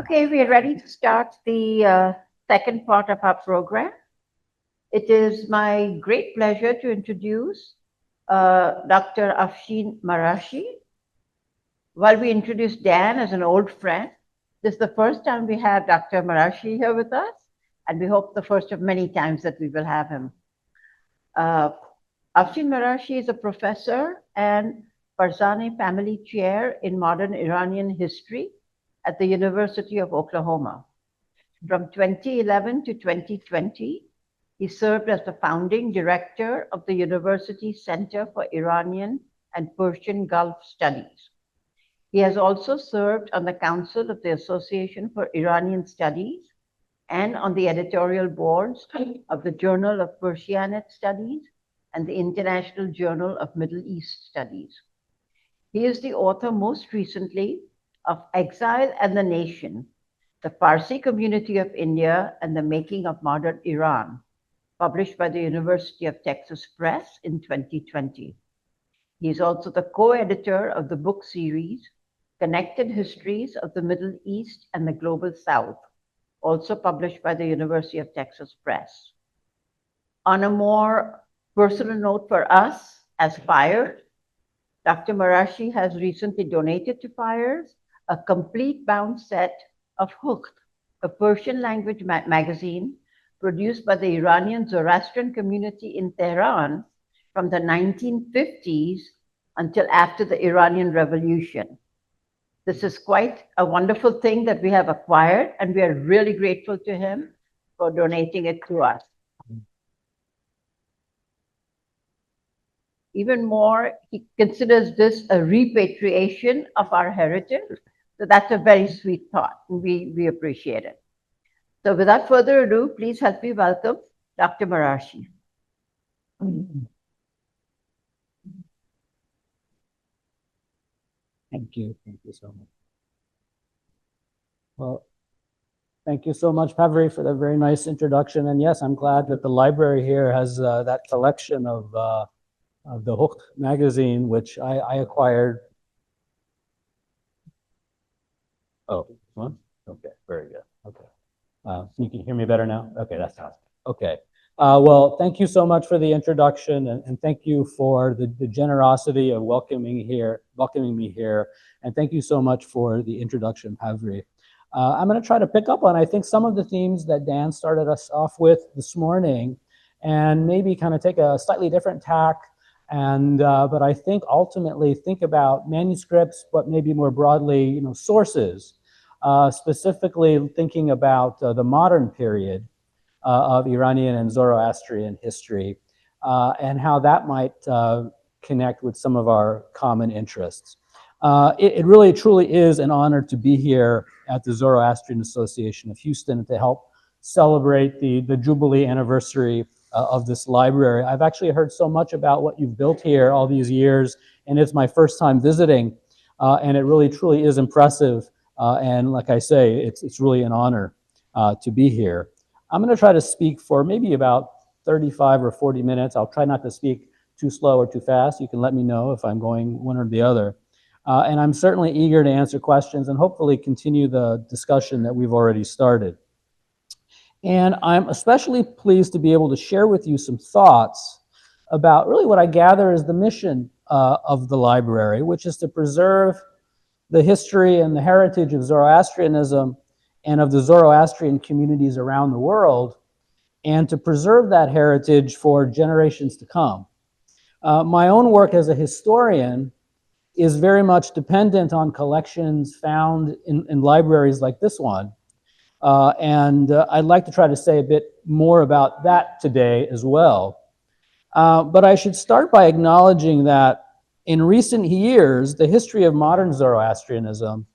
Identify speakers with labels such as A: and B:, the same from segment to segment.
A: Okay, we are ready to start the second part of our program. It is my great pleasure to introduce Dr. Afshin Marashi. While we introduce Dan as an old friend, this is the first time we have Dr. Marashi here with us, and we hope the first of many times that we will have him. Uh, Afshin Marashi is a professor and Farzani Family Chair in Modern Iranian History at the University of Oklahoma. From 2011 to 2020, he served as the founding director of the University Center for Iranian and Persian Gulf Studies. He has also served on the Council of the Association for Iranian Studies and on the editorial boards of the Journal of Persianate Studies and the International Journal of Middle East Studies. He is the author most recently of Exile and the Nation, the Parsi Community of India and the Making of Modern Iran, published by the University of Texas Press in 2020. He is also the co-editor of the book series, Connected Histories of the Middle East and the Global South, also published by the University of Texas Press. On a more personal note for us, as FIRE, Dr. Marashi has recently donated to FIRES a complete bound set of Hooked, a Persian language magazine produced by the Iranian Zoroastrian community in Tehran from the 1950s until after the Iranian Revolution. This is quite a wonderful thing that we have acquired, and we are really grateful to him for donating it to us. Even more, he considers this a repatriation of our heritage. So that's a very sweet thought, and we appreciate it. So without further ado, please help me welcome Dr. Marashi.
B: Thank you so much. Well, thank you so much, Pavri, for the very nice introduction. And yes, I'm glad that the library here has that collection of the Hooked magazine, which I acquired. Oh, one? Okay, very good. Okay. You can hear me better now? Okay, that's awesome. Okay. Well, thank you so much for the introduction, and thank you for the generosity of welcoming me here, and thank you so much for the introduction, Pavri. I'm going to try to pick up on, I think, some of the themes that Dan started us off with this morning, and maybe kind of take a slightly different tack, and but I think ultimately think about manuscripts, but maybe more broadly, sources, specifically thinking about the modern period of Iranian and Zoroastrian history, and how that might connect with some of our common interests. It really truly is an honor to be here at the Zoroastrian Association of Houston to help celebrate the Jubilee anniversary of this library. I've actually heard so much about what you've built here all these years, and it's my first time visiting, and it really truly is impressive. And like I say, it's really an honor to be here. I'm going to try to speak for maybe about 35 or 40 minutes. I'll try not to speak too slow or too fast. You can let me know if I'm going one or the other. And I'm certainly eager to answer questions and hopefully continue the discussion that we've already started. And I'm especially pleased to be able to share with you some thoughts about really what I gather is the mission of the library, which is to preserve the history and the heritage of Zoroastrianism and of the Zoroastrian communities around the world, and to preserve that heritage for generations to come. My own work as a historian is very much dependent on collections found in libraries like this one. And I'd like to try to say a bit more about that today as well. But I should start by acknowledging that in recent years, the history of modern Zoroastrianism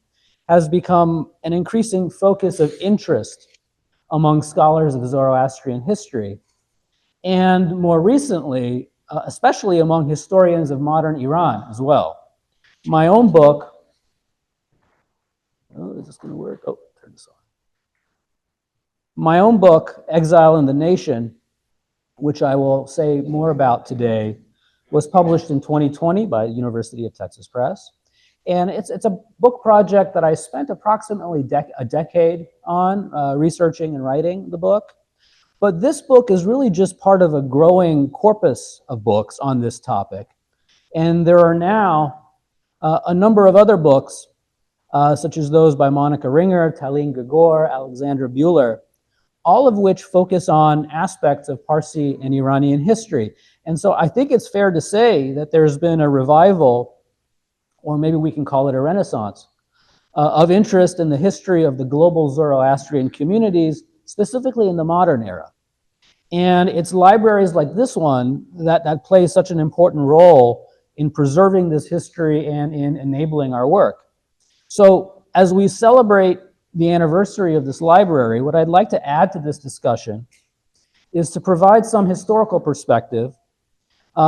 B: has become an increasing focus of interest among scholars of Zoroastrian history. And more recently, especially among historians of modern Iran as well. My own book, is this going to work? Oh, turn this on. My own book, Exile and the Nation, which I will say more about today, was published in 2020 by University of Texas Press. And it's a book project that I spent approximately a decade on researching and writing the book. But this book is really just part of a growing corpus of books on this topic. And there are now a number of other books, such as those by Monica Ringer, Talene Gagor, Alexandra Buehler, all of which focus on aspects of Parsi and Iranian history. And so I think it's fair to say that there's been a revival, or maybe we can call it a renaissance, of interest in the history of the global Zoroastrian communities, specifically in the modern era. And it's libraries like this one that play such an important role in preserving this history and in enabling our work. So as we celebrate the anniversary of this library, what I'd like to add to this discussion is to provide some historical perspective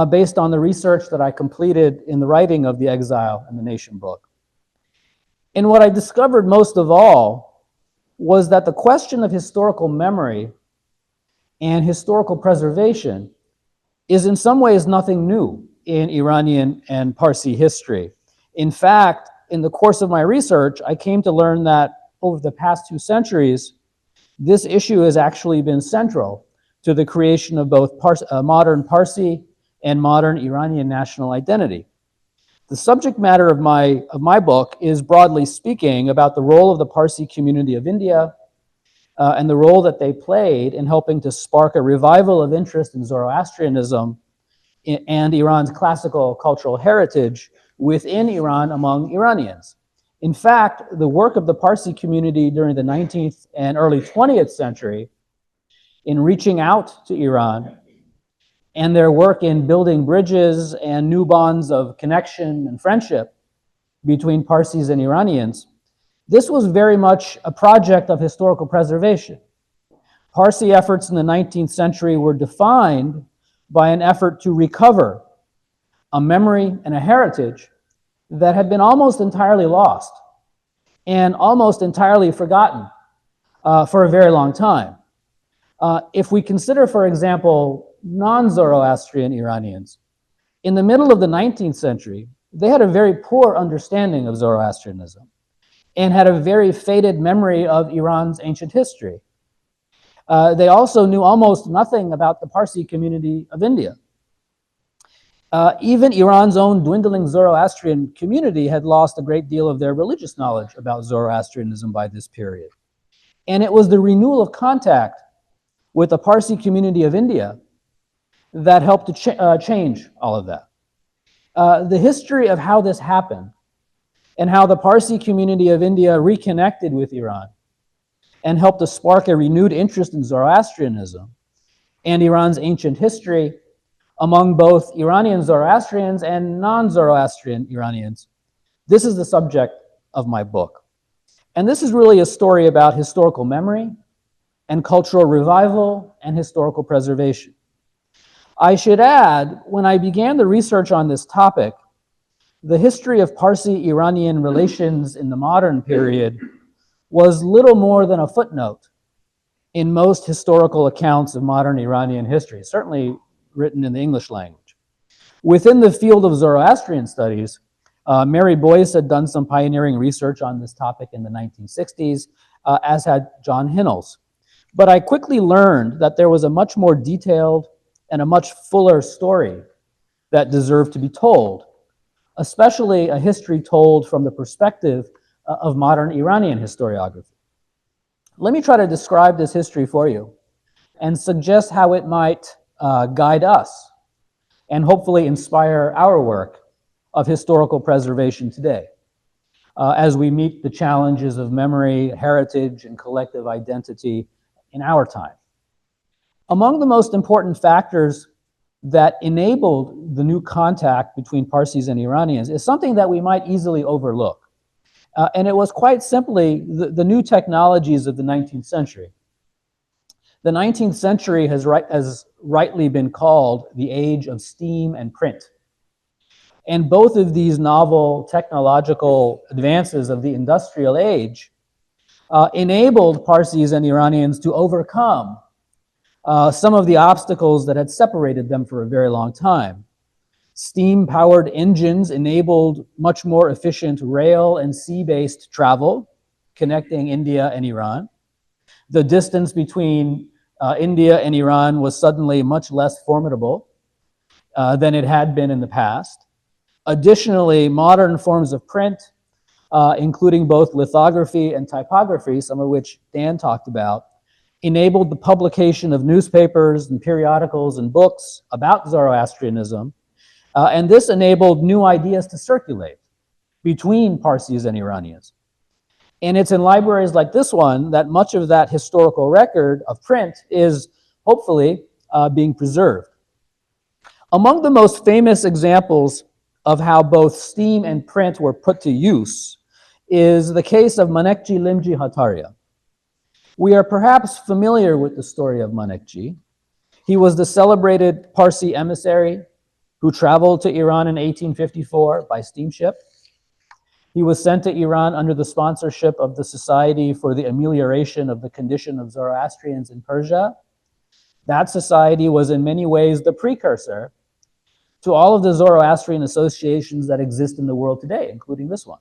B: based on the research that I completed in the writing of The Exile and the Nation book. And what I discovered most of all was that the question of historical memory and historical preservation is in some ways nothing new in Iranian and Parsi history. In fact, in the course of my research, I came to learn that over the past 2 centuries, this issue has actually been central to the creation of both modern Parsi and modern Iranian national identity. The subject matter of my book is, broadly speaking, about the role of the Parsi community of India and the role that they played in helping to spark a revival of interest in Zoroastrianism and Iran's classical cultural heritage within Iran among Iranians. In fact, the work of the Parsi community during the 19th and early 20th century in reaching out to Iran and their work in building bridges and new bonds of connection and friendship between Parsis and Iranians, this was very much a project of historical preservation. Parsi efforts in the 19th century were defined by an effort to recover a memory and a heritage that had been almost entirely lost and almost entirely forgotten for a very long time. If we consider, for example, non-Zoroastrian Iranians, in the middle of the 19th century, they had a very poor understanding of Zoroastrianism and had a very faded memory of Iran's ancient history. They also knew almost nothing about the Parsi community of India. Even Iran's own dwindling Zoroastrian community had lost a great deal of their religious knowledge about Zoroastrianism by this period. And it was the renewal of contact with the Parsi community of India that helped to change all of that. The history of how this happened and how the Parsi community of India reconnected with Iran and helped to spark a renewed interest in Zoroastrianism and Iran's ancient history among both Iranian Zoroastrians and non-Zoroastrian Iranians. This is the subject of my book. And this is really a story about historical memory and cultural revival and historical preservation. I should add, when I began the research on this topic, the history of Parsi-Iranian relations in the modern period was little more than a footnote in most historical accounts of modern Iranian history, certainly written in the English language. Within the field of Zoroastrian studies, Mary Boyce had done some pioneering research on this topic in the 1960s, as had John Hinnels. But I quickly learned that there was a much more detailed and a much fuller story that deserved to be told, especially a history told from the perspective of modern Iranian historiography. Let me try to describe this history for you and suggest how it might guide us and hopefully inspire our work of historical preservation today as we meet the challenges of memory, heritage, and collective identity in our time. Among the most important factors that enabled the new contact between Parsis and Iranians is something that we might easily overlook. And it was quite simply the new technologies of the 19th century. The 19th century has rightly been called the age of steam and print. And both of these novel technological advances of the industrial age enabled Parsis and Iranians to overcome some of the obstacles that had separated them for a very long time, Steam-powered engines enabled much more efficient rail and sea-based travel, connecting India and Iran. The distance between India and Iran was suddenly much less formidable than it had been in the past. Additionally, modern forms of print, including both lithography and typography, some of which Dan talked about, enabled the publication of newspapers and periodicals and books about Zoroastrianism, and this enabled new ideas to circulate between Parsis and Iranians. And it's in libraries like this one that much of that historical record of print is hopefully being preserved. Among the most famous examples of how both steam and print were put to use is the case of Manekji Limji Hataria. We are perhaps familiar with the story of Manekji. He was the celebrated Parsi emissary who traveled to Iran in 1854 by steamship. He was sent to Iran under the sponsorship of the Society for the Amelioration of the Condition of Zoroastrians in Persia. That society was in many ways the precursor to all of the Zoroastrian associations that exist in the world today, including this one,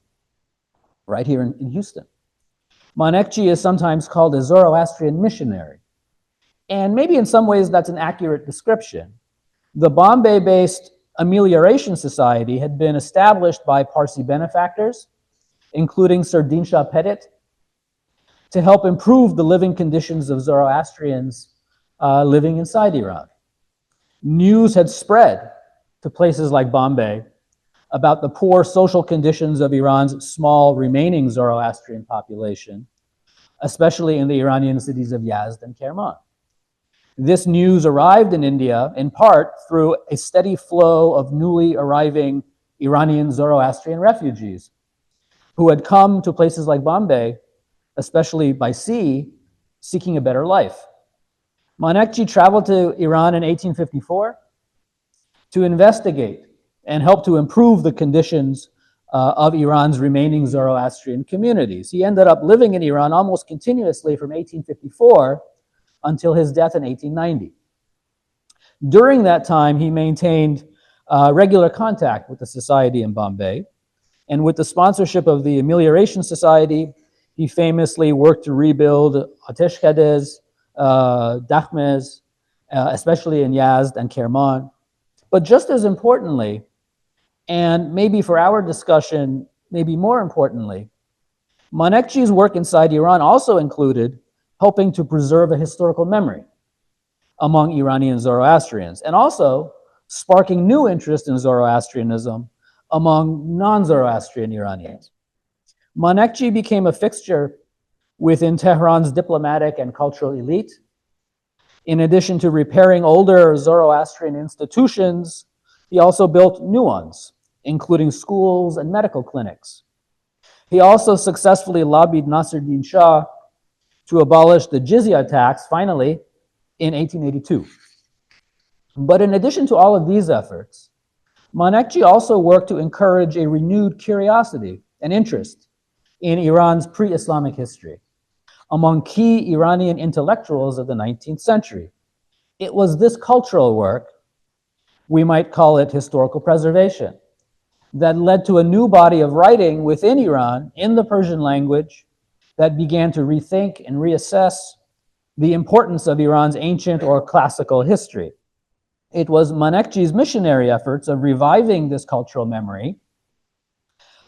B: right here in Houston. Manekji is sometimes called a Zoroastrian missionary. And maybe in some ways that's an accurate description. The Bombay-based Amelioration Society had been established by Parsi benefactors, including Sir Dinshaw Pettit, to help improve the living conditions of Zoroastrians living inside Iran. News had spread to places like Bombay about the poor social conditions of Iran's small remaining Zoroastrian population, especially in the Iranian cities of Yazd and Kerman. This news arrived in India in part through a steady flow of newly arriving Iranian Zoroastrian refugees who had come to places like Bombay, especially by sea, seeking a better life. Manekji traveled to Iran in 1854 to investigate and help to improve the conditions of Iran's remaining Zoroastrian communities. He ended up living in Iran almost continuously from 1854 until his death in 1890. During that time, he maintained regular contact with the society in Bombay, and with the sponsorship of the Amelioration Society, he famously worked to rebuild Ateshkades, Dakhmez, especially in Yazd and Kerman. But just as importantly, and maybe for our discussion, maybe more importantly, Manekji's work inside Iran also included helping to preserve a historical memory among Iranian Zoroastrians, and also sparking new interest in Zoroastrianism among non-Zoroastrian Iranians. Manekji became a fixture within Tehran's diplomatic and cultural elite. In addition to repairing older Zoroastrian institutions, he also built new ones, including schools and medical clinics. He also successfully lobbied Nasruddin Shah to abolish the jizya tax, finally, in 1882. But in addition to all of these efforts, Manekji also worked to encourage a renewed curiosity and interest in Iran's pre-Islamic history among key Iranian intellectuals of the 19th century. It was this cultural work, we might call it historical preservation, that led to a new body of writing within Iran in the Persian language that began to rethink and reassess the importance of Iran's ancient or classical history. It was Manekji's missionary efforts of reviving this cultural memory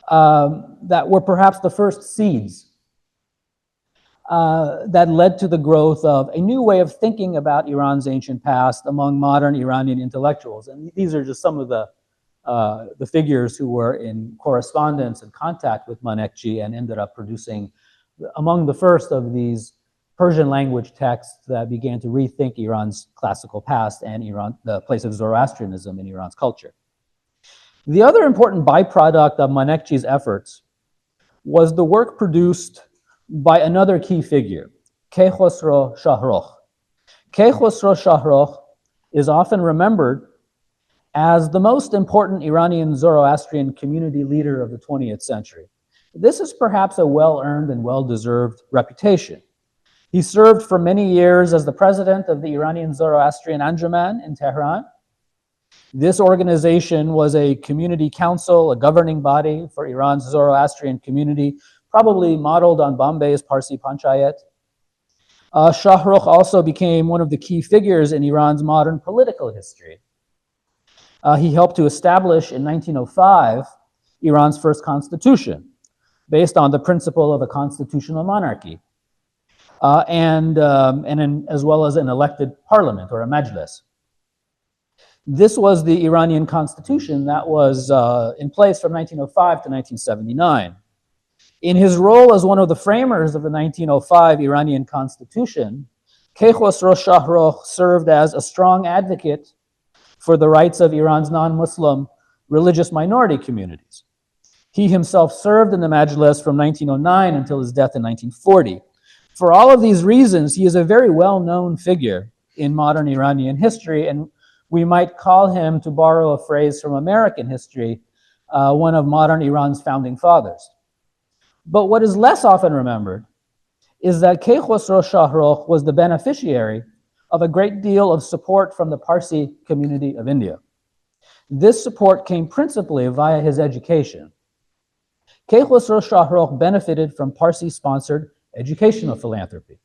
B: that were perhaps the first seeds that led to the growth of a new way of thinking about Iran's ancient past among modern Iranian intellectuals. And these are just some of the figures who were in correspondence and contact with Manekji and ended up producing among the first of these Persian language texts that began to rethink Iran's classical past and the place of Zoroastrianism in Iran's culture. The other important byproduct of Manekji's efforts was the work produced by another key figure, Keykhosro Shahrokh. Keykhosro Shahrokh is often remembered as the most important Iranian Zoroastrian community leader of the 20th century. This is perhaps a well-earned and well-deserved reputation. He served for many years as the president of the Iranian Zoroastrian Anjuman in Tehran. This organization was a community council, a governing body for Iran's Zoroastrian community, probably modeled on Bombay's Parsi Panchayat. Shahrukh also became one of the key figures in Iran's modern political history. He helped to establish in 1905 Iran's first constitution, based on the principle of a constitutional monarchy, as well as an elected parliament or a majlis. This was the Iranian constitution that was in place from 1905 to 1979. In his role as one of the framers of the 1905 Iranian constitution, Keykhosrow Shahrukh served as a strong advocate for the rights of Iran's non-Muslim religious minority communities. He himself served in the Majlis from 1909 until his death in 1940. For all of these reasons, he is a very well-known figure in modern Iranian history, and we might call him, to borrow a phrase from American history, one of modern Iran's founding fathers. But what is less often remembered is that Keykhosrow Shahrukh was the beneficiary of a great deal of support from the Parsi community of India. This support came principally via his education. Keykhosrow Shahrukh benefited from Parsi-sponsored educational philanthropy.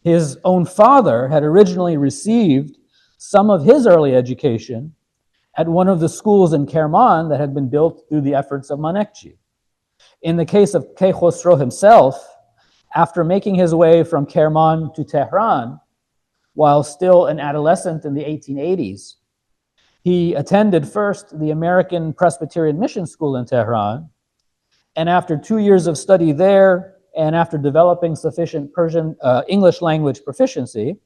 B: His own father had originally received some of his early education at one of the schools in Kerman that had been built through the efforts of Manekji. In the case of Keykhosrow himself, after making his way from Kerman to Tehran, while still an adolescent in the 1880s, he attended first the American Presbyterian Mission School in Tehran, and after 2 years of study there, and after developing sufficient English language proficiency,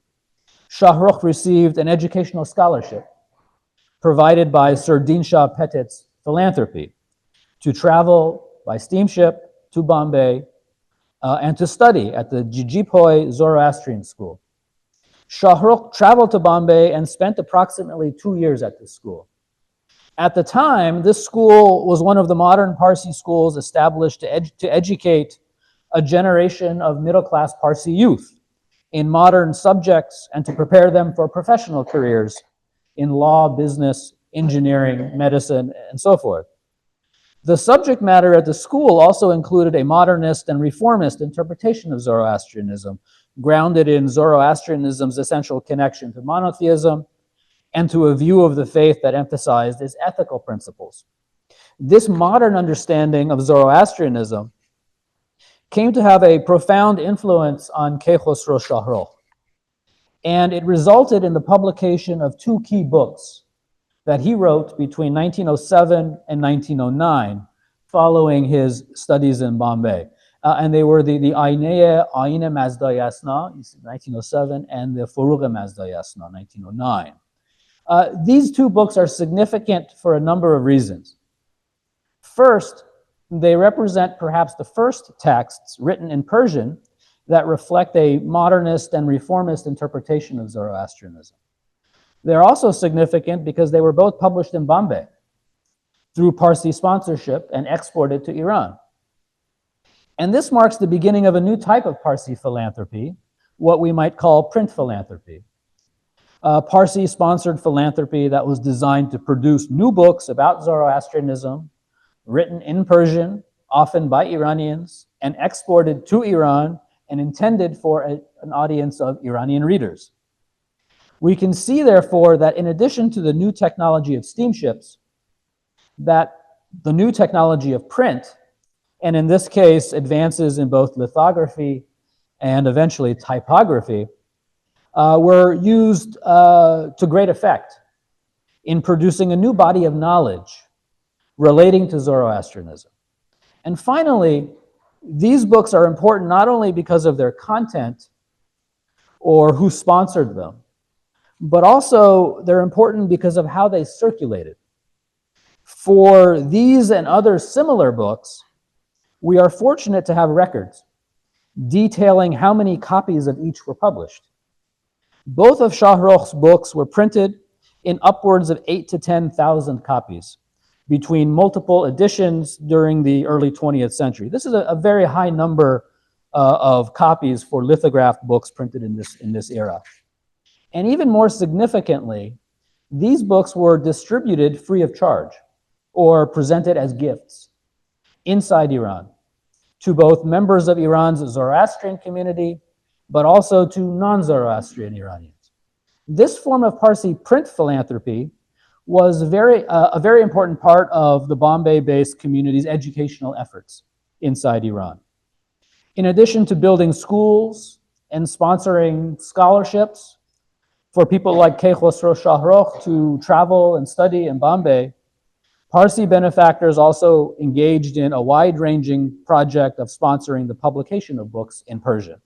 B: Shahrukh received an educational scholarship provided by Sir Deanshaw Pettit's philanthropy to travel by steamship to Bombay and to study at the Jijipoy Zoroastrian School. Shahrukh traveled to Bombay and spent approximately 2 years at this school. At the time, this school was one of the modern Parsi schools established to educate a generation of middle-class Parsi youth in modern subjects and to prepare them for professional careers in law, business, engineering, medicine, and so forth. The subject matter at the school also included a modernist and reformist interpretation of Zoroastrianism, grounded in Zoroastrianism's essential connection to monotheism and to a view of the faith that emphasized its ethical principles. This modern understanding of Zoroastrianism came to have a profound influence on Keykhosrow Shahrukh, and it resulted in the publication of 2 key books that he wrote between 1907 and 1909, following his studies in Bombay. And they were the Aine Mazdayasna, 1907, and the Furuq Mazdayasna, 1909. These 2 books are significant for a number of reasons. First, they represent perhaps the first texts written in Persian that reflect a modernist and reformist interpretation of Zoroastrianism. They're also significant because they were both published in Bombay through Parsi sponsorship and exported to Iran. And this marks the beginning of a new type of Parsi philanthropy, what we might call print philanthropy. Parsi-sponsored philanthropy that was designed to produce new books about Zoroastrianism, written in Persian, often by Iranians, and exported to Iran and intended for an audience of Iranian readers. We can see, therefore, that in addition to the new technology of steamships, that the new technology of print, and in this case, advances in both lithography and eventually typography, were used to great effect in producing a new body of knowledge relating to Zoroastrianism. And finally, these books are important not only because of their content or who sponsored them, but also they're important because of how they circulated. For these and other similar books, we are fortunate to have records detailing how many copies of each were published. Both of Shahrukh's books were printed in upwards of 8,000 to 10,000 copies between multiple editions during the early 20th century. This is a very high number of copies for lithographed books printed in this era. And even more significantly, These books were distributed free of charge or presented as gifts inside Iran to both members of Iran's Zoroastrian community, but also to non-Zoroastrian Iranians. This form of Parsi print philanthropy was a very important part of the Bombay-based community's educational efforts inside Iran. In addition to building schools and sponsoring scholarships for people like Sheikh Khosrow Shahrokh to travel and study in Bombay, Parsi benefactors also engaged in a wide-ranging project of sponsoring the publication of books in Persian.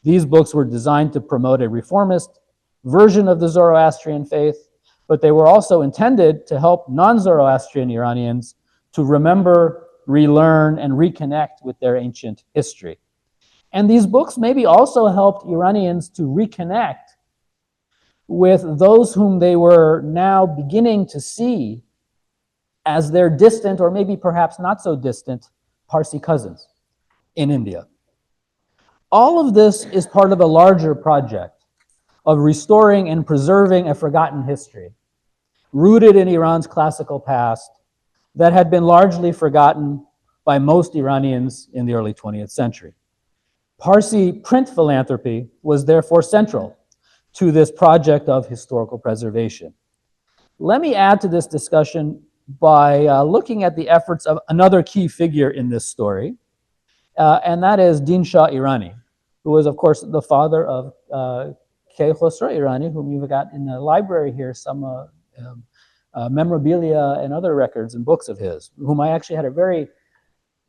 B: These books were designed to promote a reformist version of the Zoroastrian faith, but they were also intended to help non-Zoroastrian Iranians to remember, relearn, and reconnect with their ancient history. And these books maybe also helped Iranians to reconnect with those whom they were now beginning to see as their distant, or maybe perhaps not so distant, Parsi cousins in India. All of this is part of a larger project of restoring and preserving a forgotten history, rooted in Iran's classical past, that had been largely forgotten by most Iranians in the early 20th century. Parsi print philanthropy was therefore central to this project of historical preservation. Let me add to this discussion by looking at the efforts of another key figure in this story, and that is Din Shah Irani, who was, of course, the father of Sheikh Khosrow Irani, whom you've got in the library here, some memorabilia and other records and books of his, whom I actually had a very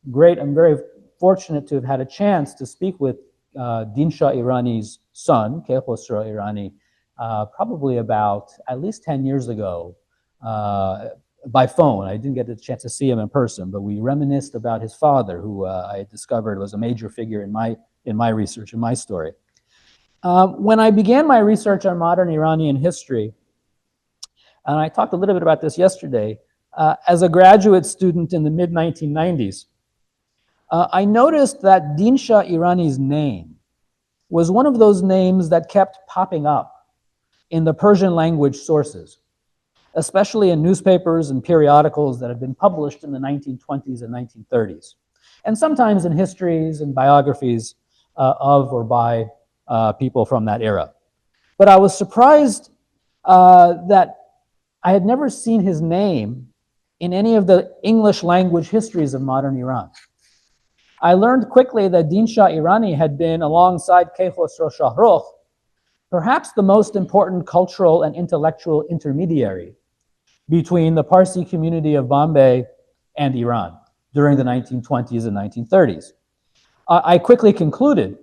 B: great, I'm very fortunate to have had a chance to speak with Din Shah Irani's son, Sheikh Khosrow Irani, probably about at least 10 years ago by phone. I didn't get the chance to see him in person, but we reminisced about his father, who I discovered was a major figure in my research, in my story. When I began my research on modern Iranian history, and I talked a little bit about this yesterday, as a graduate student in the mid-1990s, I noticed that Din Shah Irani's name was one of those names that kept popping up in the Persian language sources, especially in newspapers and periodicals that had been published in the 1920s and 1930s, and sometimes in histories and biographies of or by people from that era. But I was surprised that I had never seen his name in any of the English language histories of modern Iran. I learned quickly that Din Shah Irani had been, alongside Sheikh Khosrow Shahrokh, perhaps the most important cultural and intellectual intermediary between the Parsi community of Bombay and Iran during the 1920s and 1930s. I quickly concluded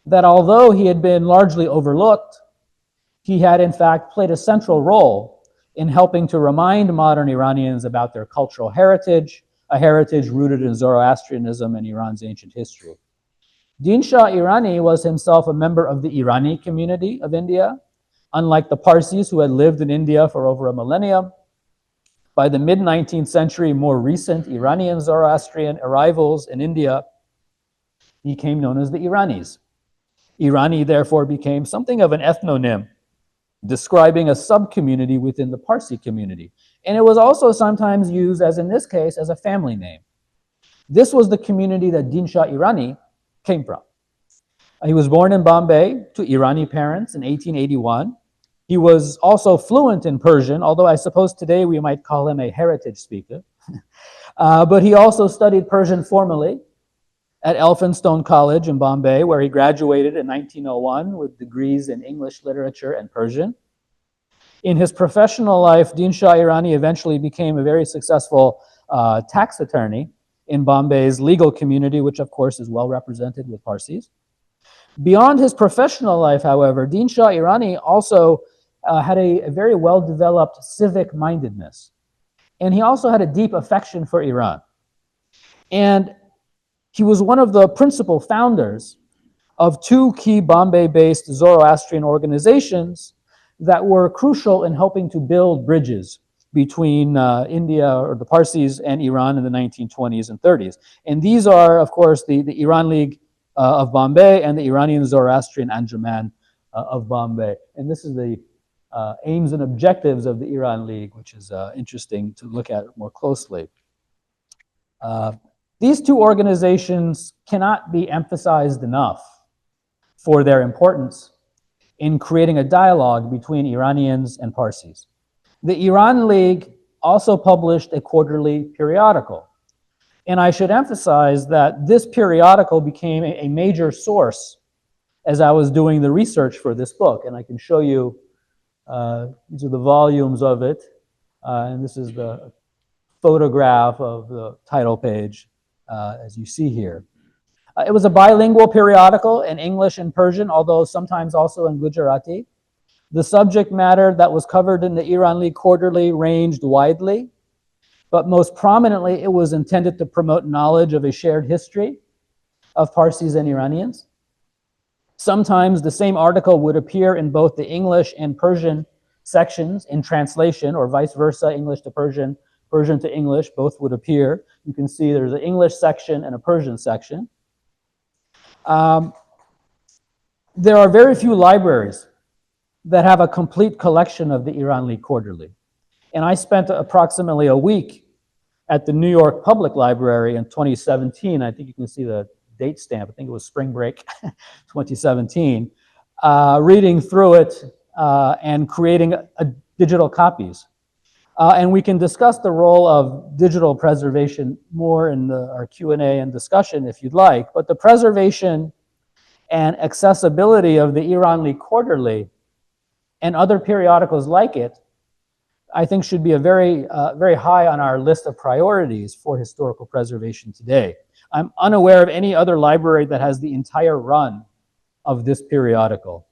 B: that although he had been largely overlooked, he had in fact played a central role in helping to remind modern Iranians about their cultural heritage, a heritage rooted in Zoroastrianism and Iran's ancient history. Din Shah Irani was himself a member of the Irani community of India. Unlike the Parsis, who had lived in India for over a millennium, by the mid-19th century, more recent Iranian Zoroastrian arrivals in India became known as the Iranis. Irani therefore became something of an ethnonym, describing a sub-community within the Parsi community. And it was also sometimes used, as in this case, as a family name. This was the community that Din Shah Irani came from. He was born in Bombay to Irani parents in 1881. He was also fluent in Persian, although I suppose today we might call him a heritage speaker. But he also studied Persian formally at Elphinstone College in Bombay, where he graduated in 1901 with degrees in English literature and Persian. In his professional life, Din Shah Irani eventually became a very successful tax attorney in Bombay's legal community, which of course is well represented with Parsis. Beyond his professional life, however, Din Shah Irani also had a very well-developed civic mindedness. And he also had a deep affection for Iran. And he was one of the principal founders of two key Bombay-based Zoroastrian organizations that were crucial in helping to build bridges between India, or the Parsis, and Iran in the 1920s and 30s. And these are, of course, the Iran League of Bombay and the Iranian Zoroastrian Anjuman of Bombay. And this is the aims and objectives of the Iran League, which is interesting to look at more closely. These two organizations cannot be emphasized enough for their importance in creating a dialogue between Iranians and Parsis. The Iran League also published a quarterly periodical. And I should emphasize that this periodical became a major source as I was doing the research for this book. And I can show you, these are the volumes of it. And this is the photograph of the title page, as you see here. It was a bilingual periodical in English and Persian, although sometimes also in Gujarati. The subject matter that was covered in the Iran League Quarterly ranged widely, but most prominently, it was intended to promote knowledge of a shared history of Parsis and Iranians. Sometimes the same article would appear in both the English and Persian sections in translation, or vice versa, English to Persian, Persian to English, both would appear. You can see there's an English section and a Persian section. There are very few libraries that have a complete collection of the Iran League Quarterly. And I spent approximately a week at the New York Public Library in 2017. I think you can see the date stamp. I think it was spring break 2017, reading through it and creating digital copies. And we can discuss the role of digital preservation more in our Q&A and discussion if you'd like. But the preservation and accessibility of the Iran League Quarterly and other periodicals like it, I think should be a very high on our list of priorities for historical preservation today. I'm unaware of any other library that has the entire run of this periodical.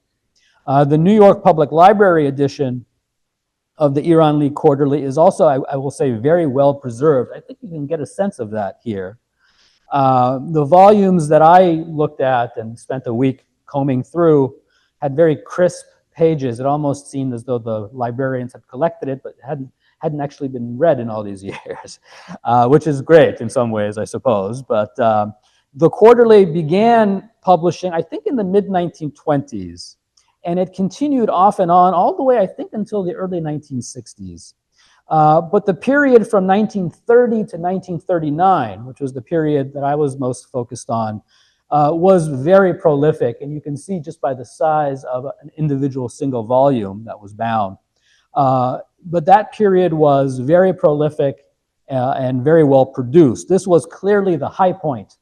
B: The New York Public Library edition of the Iran League Quarterly is also, I will say, very well preserved. I think you can get a sense of that here. The volumes that I looked at and spent a week combing through had very crisp pages. It almost seemed as though the librarians had collected it, but hadn't actually been read in all these years, which is great in some ways, I suppose. But the quarterly began publishing, I think, in the mid-1920s, and it continued off and on all the way, I think, until the early 1960s. But the period from 1930 to 1939, which was the period that I was most focused on, was very prolific, and you can see just by the size of an individual single volume that was bound. But that period was very prolific and very well produced. This was clearly the high point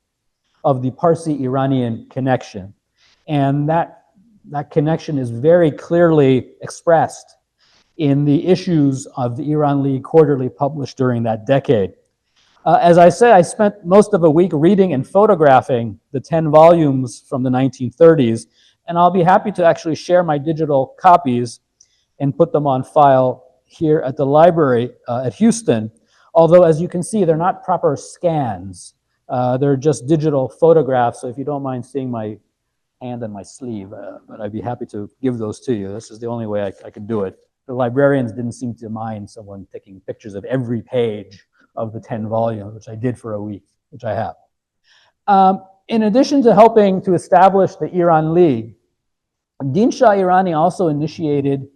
B: of the Parsi-Iranian connection, and that connection is very clearly expressed in the issues of the Iran League Quarterly published during that decade. As I say, I spent most of a week reading and photographing the 10 volumes from the 1930s, and I'll be happy to actually share my digital copies and put them on file here at the library at Houston. Although, as you can see, they're not proper scans. They're just digital photographs, so if you don't mind seeing my hand on my sleeve, but I'd be happy to give those to you. This is the only way I could do it. The librarians didn't seem to mind someone taking pictures of every page of the 10 volumes, which I did for a week, which I have. In addition to helping to establish the Iran League, Din Shah Irani also initiated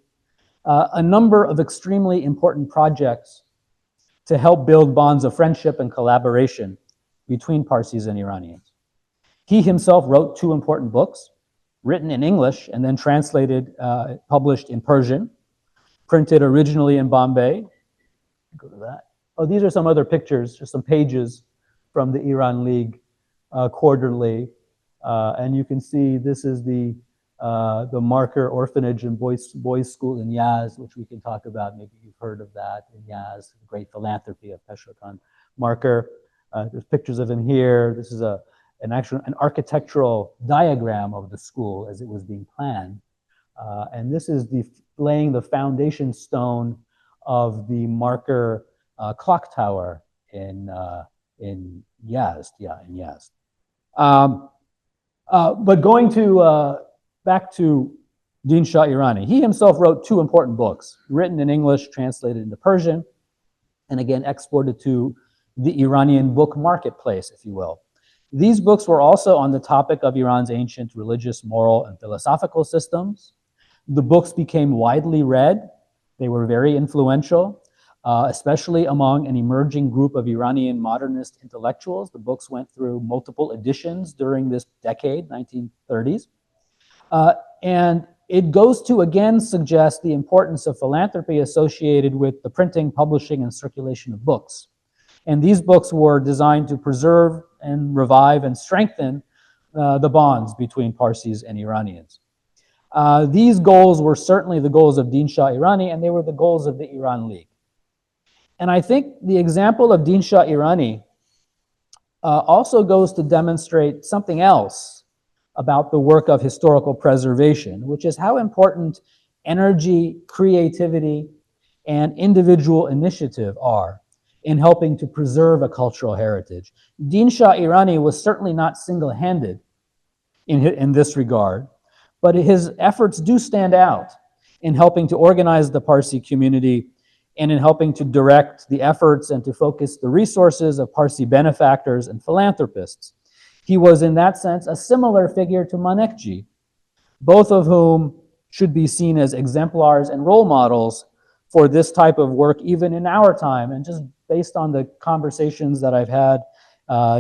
B: a number of extremely important projects to help build bonds of friendship and collaboration between Parsis and Iranians. He himself wrote 2 important books, written in English and then translated, published in Persian, printed originally in Bombay. Go to that. Oh, these are some other pictures, just some pages from the Iran League Quarterly. And you can see this is the Marker Orphanage and Boys School in Yazd, which we can talk about. Maybe you've heard of that in Yazd, the great philanthropy of Peshwa Marker. There's pictures of him here. This is an architectural diagram of the school as it was being planned. And this is laying the foundation stone of the Marker clock tower in Yazd, in Yazd. But going to back to Din Shah Irani, he himself wrote 2 important books, written in English, translated into Persian, and again exported to the Iranian book marketplace, if you will. These books were also on the topic of Iran's ancient religious, moral, and philosophical systems, The books became widely read. They were very influential, especially among an emerging group of Iranian modernist intellectuals. The books went through multiple editions during this decade, 1930s. And it goes to again suggest the importance of philanthropy associated with the printing, publishing, and circulation of books. And these books were designed to preserve and revive and strengthen the bonds between Parsis and Iranians. These goals were certainly the goals of Din Shah Irani, and they were the goals of the Iran League. And I think the example of Din Shah Irani also goes to demonstrate something else about the work of historical preservation, which is how important energy, creativity, and individual initiative are in helping to preserve a cultural heritage. Din Shah Irani was certainly not single-handed in this regard, but his efforts do stand out in helping to organize the Parsi community and in helping to direct the efforts and to focus the resources of Parsi benefactors and philanthropists. He was, in that sense, a similar figure to Manekji, both of whom should be seen as exemplars and role models for this type of work, even in our time. And just based on the conversations that I've had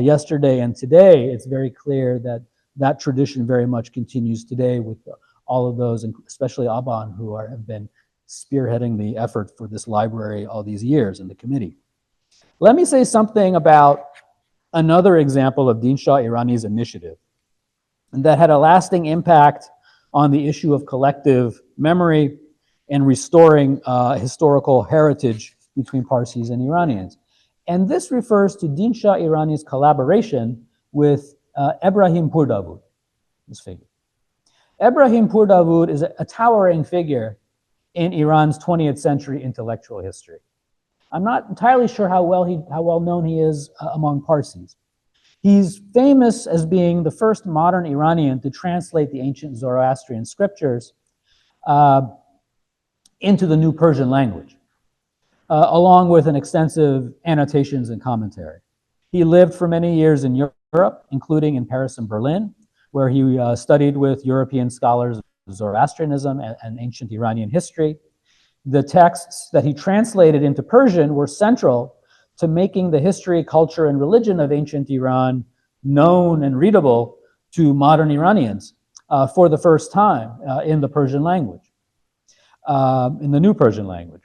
B: yesterday and today, it's very clear that that tradition very much continues today with all of those, especially Aban, who have been spearheading the effort for this library all these years in the committee. Let me say something about another example of Din Shah Irani's initiative that had a lasting impact on the issue of collective memory and restoring historical heritage between Parsis and Iranians. And this refers to Din Shah Irani's collaboration with Ebrahim Purdavud, this figure. Ebrahim Purdavud is a towering figure in Iran's 20th century intellectual history. I'm not entirely sure how well known he is among Parsis. He's famous as being the first modern Iranian to translate the ancient Zoroastrian scriptures into the new Persian language, along with an extensive annotations and commentary. He lived for many years in Europe, including in Paris and Berlin, where he studied with European scholars of Zoroastrianism and ancient Iranian history. The texts that he translated into Persian were central to making the history, culture, and religion of ancient Iran known and readable to modern Iranians for the first time in the Persian language, in the new Persian language.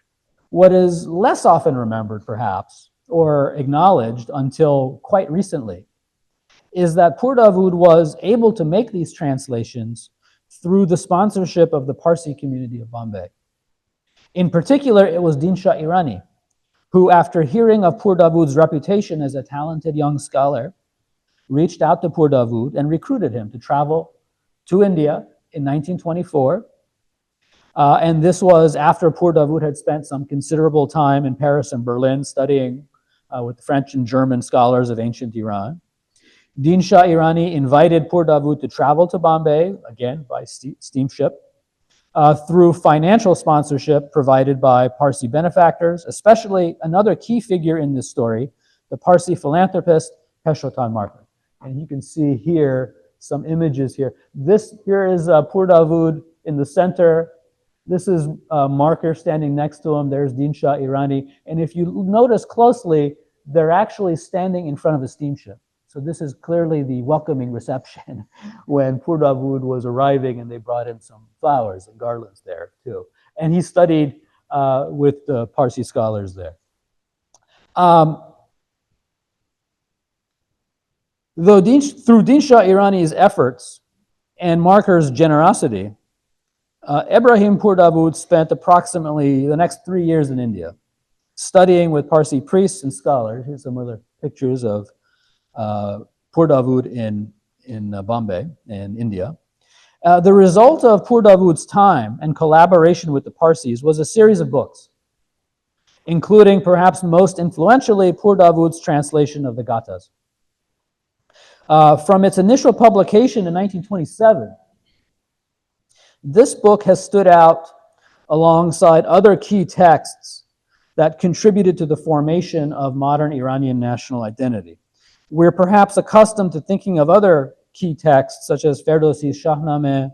B: What is less often remembered, perhaps, or acknowledged until quite recently, is that Purdavud was able to make these translations through the sponsorship of the Parsi community of Bombay. In particular, it was Din Shah Irani, who, after hearing of Purdavud's reputation as a talented young scholar, reached out to Purdavud and recruited him to travel to India in 1924. And this was after Purdavud had spent some considerable time in Paris and Berlin studying with French and German scholars of ancient Iran. Din Shah Irani invited Purdavud to travel to Bombay, again by steamship, through financial sponsorship provided by Parsi benefactors, especially another key figure in this story, the Parsi philanthropist Peshotan Marker. And you can see here some images here. This here is Purdavud in the center. This is Marker standing next to him. There's Din Shah Irani. And if you notice closely, they're actually standing in front of a steamship. So this is clearly the welcoming reception when Purdavud was arriving, and they brought him some flowers and garlands there too. And he studied with the Parsi scholars there. Through Din Shah Irani's efforts and Marker's generosity, Ebrahim Purdavud spent approximately the next 3 years in India, studying with Parsi priests and scholars. Here's some other pictures of Purdavud in Bombay in India. The result of Purdavud's time and collaboration with the Parsis was a series of books, including perhaps most influentially Purdavud's translation of the Gathas. From its initial publication in 1927, this book has stood out alongside other key texts that contributed to the formation of modern Iranian national identity. We're perhaps accustomed to thinking of other key texts, such as Ferdowsi's Shahnameh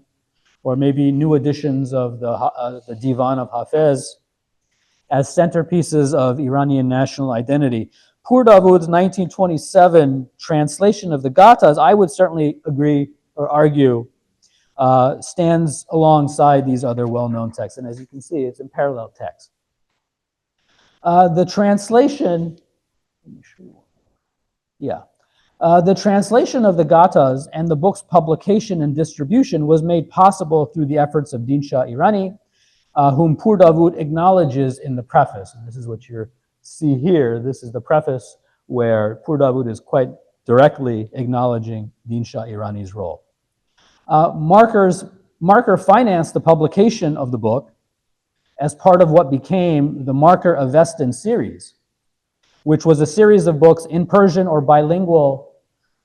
B: or maybe new editions of the Divan of Hafez, as centerpieces of Iranian national identity. Pur Dawood's 1927 translation of the Gathas, I would certainly agree or argue, stands alongside these other well-known texts. And as you can see, it's in parallel text. The translation of the Gathas and the book's publication and distribution was made possible through the efforts of Din Shah Irani, whom Pur Dawood acknowledges in the preface. And this is what you see here. This is the preface where Pur Dawood is quite directly acknowledging Din Shah Irani's role. Marker financed the publication of the book as part of what became the Marker Avestan series, which was a series of books in Persian or bilingual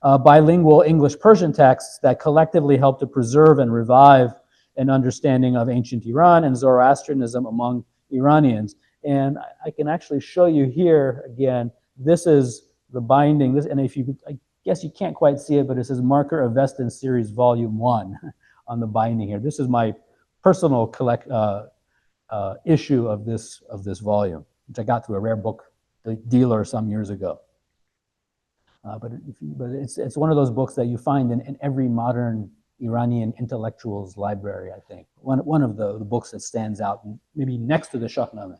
B: English-Persian texts that collectively helped to preserve and revive an understanding of ancient Iran and Zoroastrianism among Iranians. And I can actually show you here again, this is the binding, and I guess you can't quite see it, but it says Marker Avestan Series Volume 1 on the binding here. This is my personal issue of this volume, which I got through a rare book dealer some years ago. But it's one of those books that you find in every modern Iranian intellectual's library, I think. One of the books that stands out, maybe next to the Shahnameh.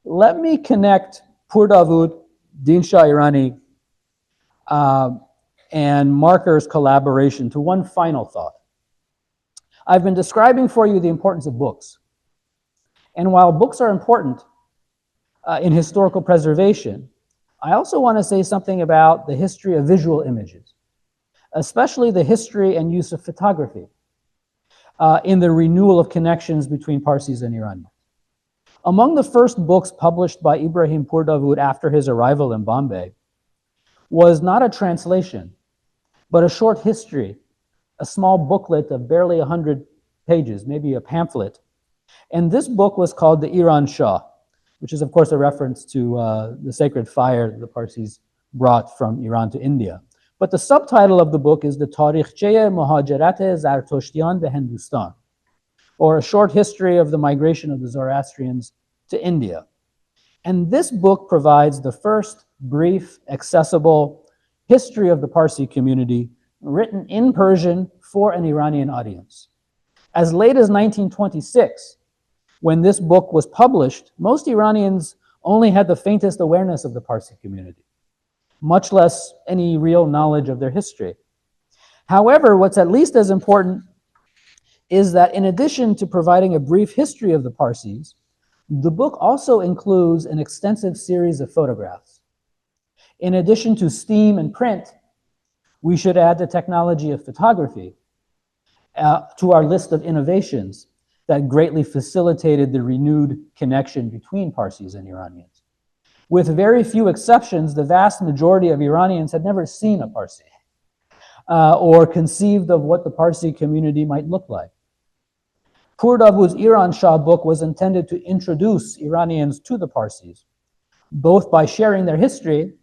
B: Let me connect Pur Dawood, Din Shah Irani, and Marker's collaboration to one final thought. I've been describing for you the importance of books. And while books are important in historical preservation, I also want to say something about the history of visual images, especially the history and use of photography in the renewal of connections between Parsis and Iranians. Among the first books published by Ibrahim Pur Dawood after his arrival in Bombay was not a translation, but a short history, a small booklet of barely 100 pages, maybe a pamphlet. And this book was called the Iran Shah, which is of course a reference to the sacred fire that the Parsis brought from Iran to India. But the subtitle of the book is the Tarikhche Muhajarat Zartushtiyan be Hindustan, or a short history of the migration of the Zoroastrians to India. And this book provides the first brief, accessible history of the Parsi community written in Persian for an Iranian audience. As late as 1926, when this book was published, most Iranians only had the faintest awareness of the Parsi community, much less any real knowledge of their history. However, what's at least as important is that in addition to providing a brief history of the Parsis, the book also includes an extensive series of photographs. In addition to steam and print, we should add the technology of photography to our list of innovations that greatly facilitated the renewed connection between Parsis and Iranians. With very few exceptions, the vast majority of Iranians had never seen a Parsi or conceived of what the Parsi community might look like. Pur Dawood's Iran Shah book was intended to introduce Iranians to the Parsis, both by sharing their history,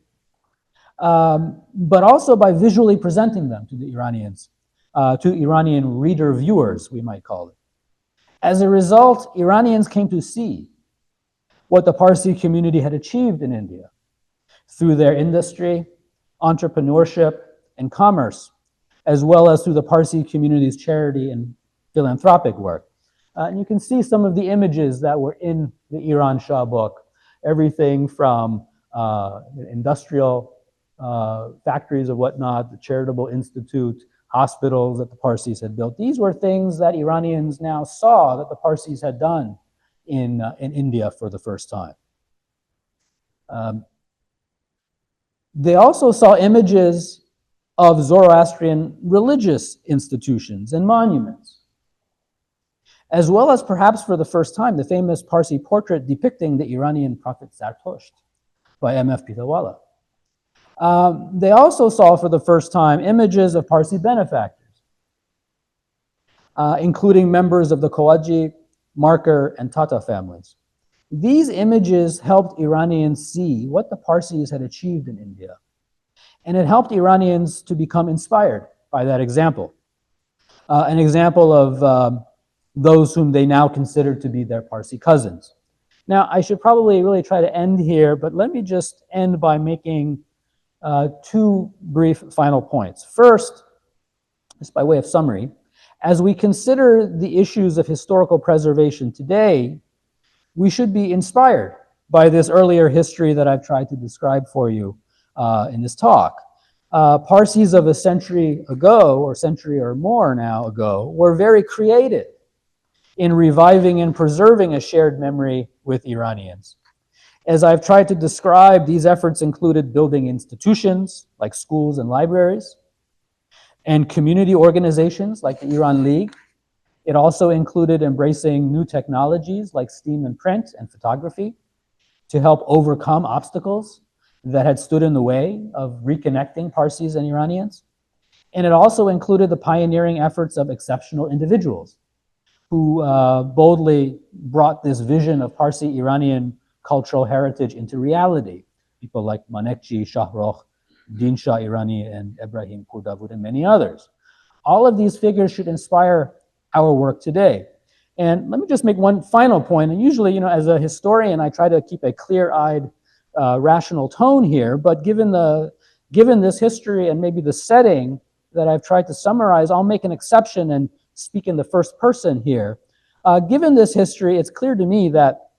B: but also by visually presenting them to the Iranians, to Iranian reader viewers, we might call it. As a result, Iranians came to see what the Parsi community had achieved in India through their industry, entrepreneurship, and commerce, as well as through the Parsi community's charity and philanthropic work. And you can see some of the images that were in the Iran Shah book, everything from industrial factories or whatnot, the charitable institute, hospitals that the Parsis had built. These were things that Iranians now saw that the Parsis had done in India for the first time. They also saw images of Zoroastrian religious institutions and monuments, as well as perhaps for the first time, the famous Parsi portrait depicting the Iranian prophet Zartosht by M.F. Pitawala. They also saw for the first time images of Parsi benefactors, including members of the Khawaji, Marker, and Tata families. These images helped Iranians see what the Parsis had achieved in India, and it helped Iranians to become inspired by that example. an example of those whom they now consider to be their Parsi cousins. Now, I should probably really try to end here, but let me just end by making two brief final points. First, just by way of summary, as we consider the issues of historical preservation today, we should be inspired by this earlier history that I've tried to describe for you in this talk. Parsis of a century ago, or century or more now ago, were very creative in reviving and preserving a shared memory with Iranians. As I've tried to describe, these efforts included building institutions like schools and libraries, and community organizations like the Iran League. It also included embracing new technologies like steam and print and photography to help overcome obstacles that had stood in the way of reconnecting Parsis and Iranians. And it also included the pioneering efforts of exceptional individuals who boldly brought this vision of Parsi Iranian cultural heritage into reality. People like Manekji, Shahrokh, Din Shah Irani, and Ebrahim Purdavud, and many others. All of these figures should inspire our work today. And let me just make one final point. And usually, as a historian, I try to keep a clear-eyed, rational tone here. But given this history and maybe the setting that I've tried to summarize, I'll make an exception and speak in the first person here. Given this history, it's clear to me that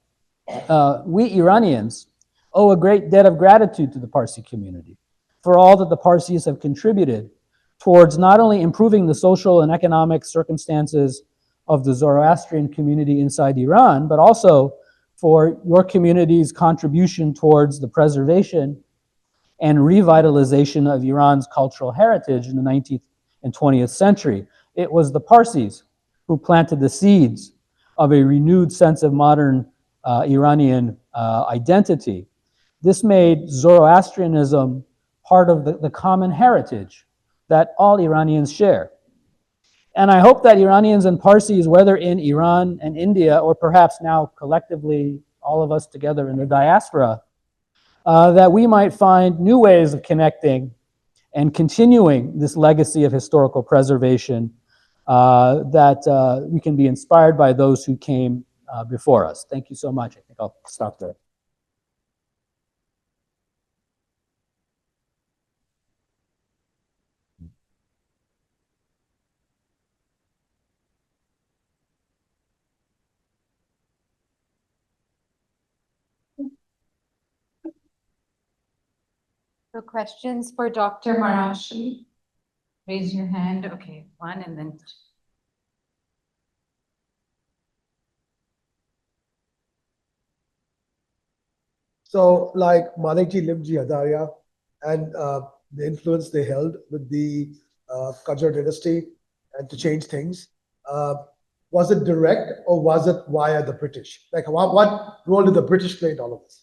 B: we Iranians owe a great debt of gratitude to the Parsi community for all that the Parsis have contributed towards not only improving the social and economic circumstances of the Zoroastrian community inside Iran, but also for your community's contribution towards the preservation and revitalization of Iran's cultural heritage in the 19th and 20th century. It was the Parsis who planted the seeds of a renewed sense of modern Iranian identity. This made Zoroastrianism part of the common heritage that all Iranians share. And I hope that Iranians and Parsis, whether in Iran and India, or perhaps now collectively, all of us together in the diaspora, that we might find new ways of connecting and continuing this legacy of historical preservation, that we can be inspired by those who came before us. Thank you so much. I think I'll stop there.
C: So questions for Dr. Marashi? Raise your hand. Okay, one and then.
D: So, like Manekji Limji Adaria and the influence they held with the Qajar dynasty and to change things, was it direct or was it via the British? Like, what role did the British play in all of this?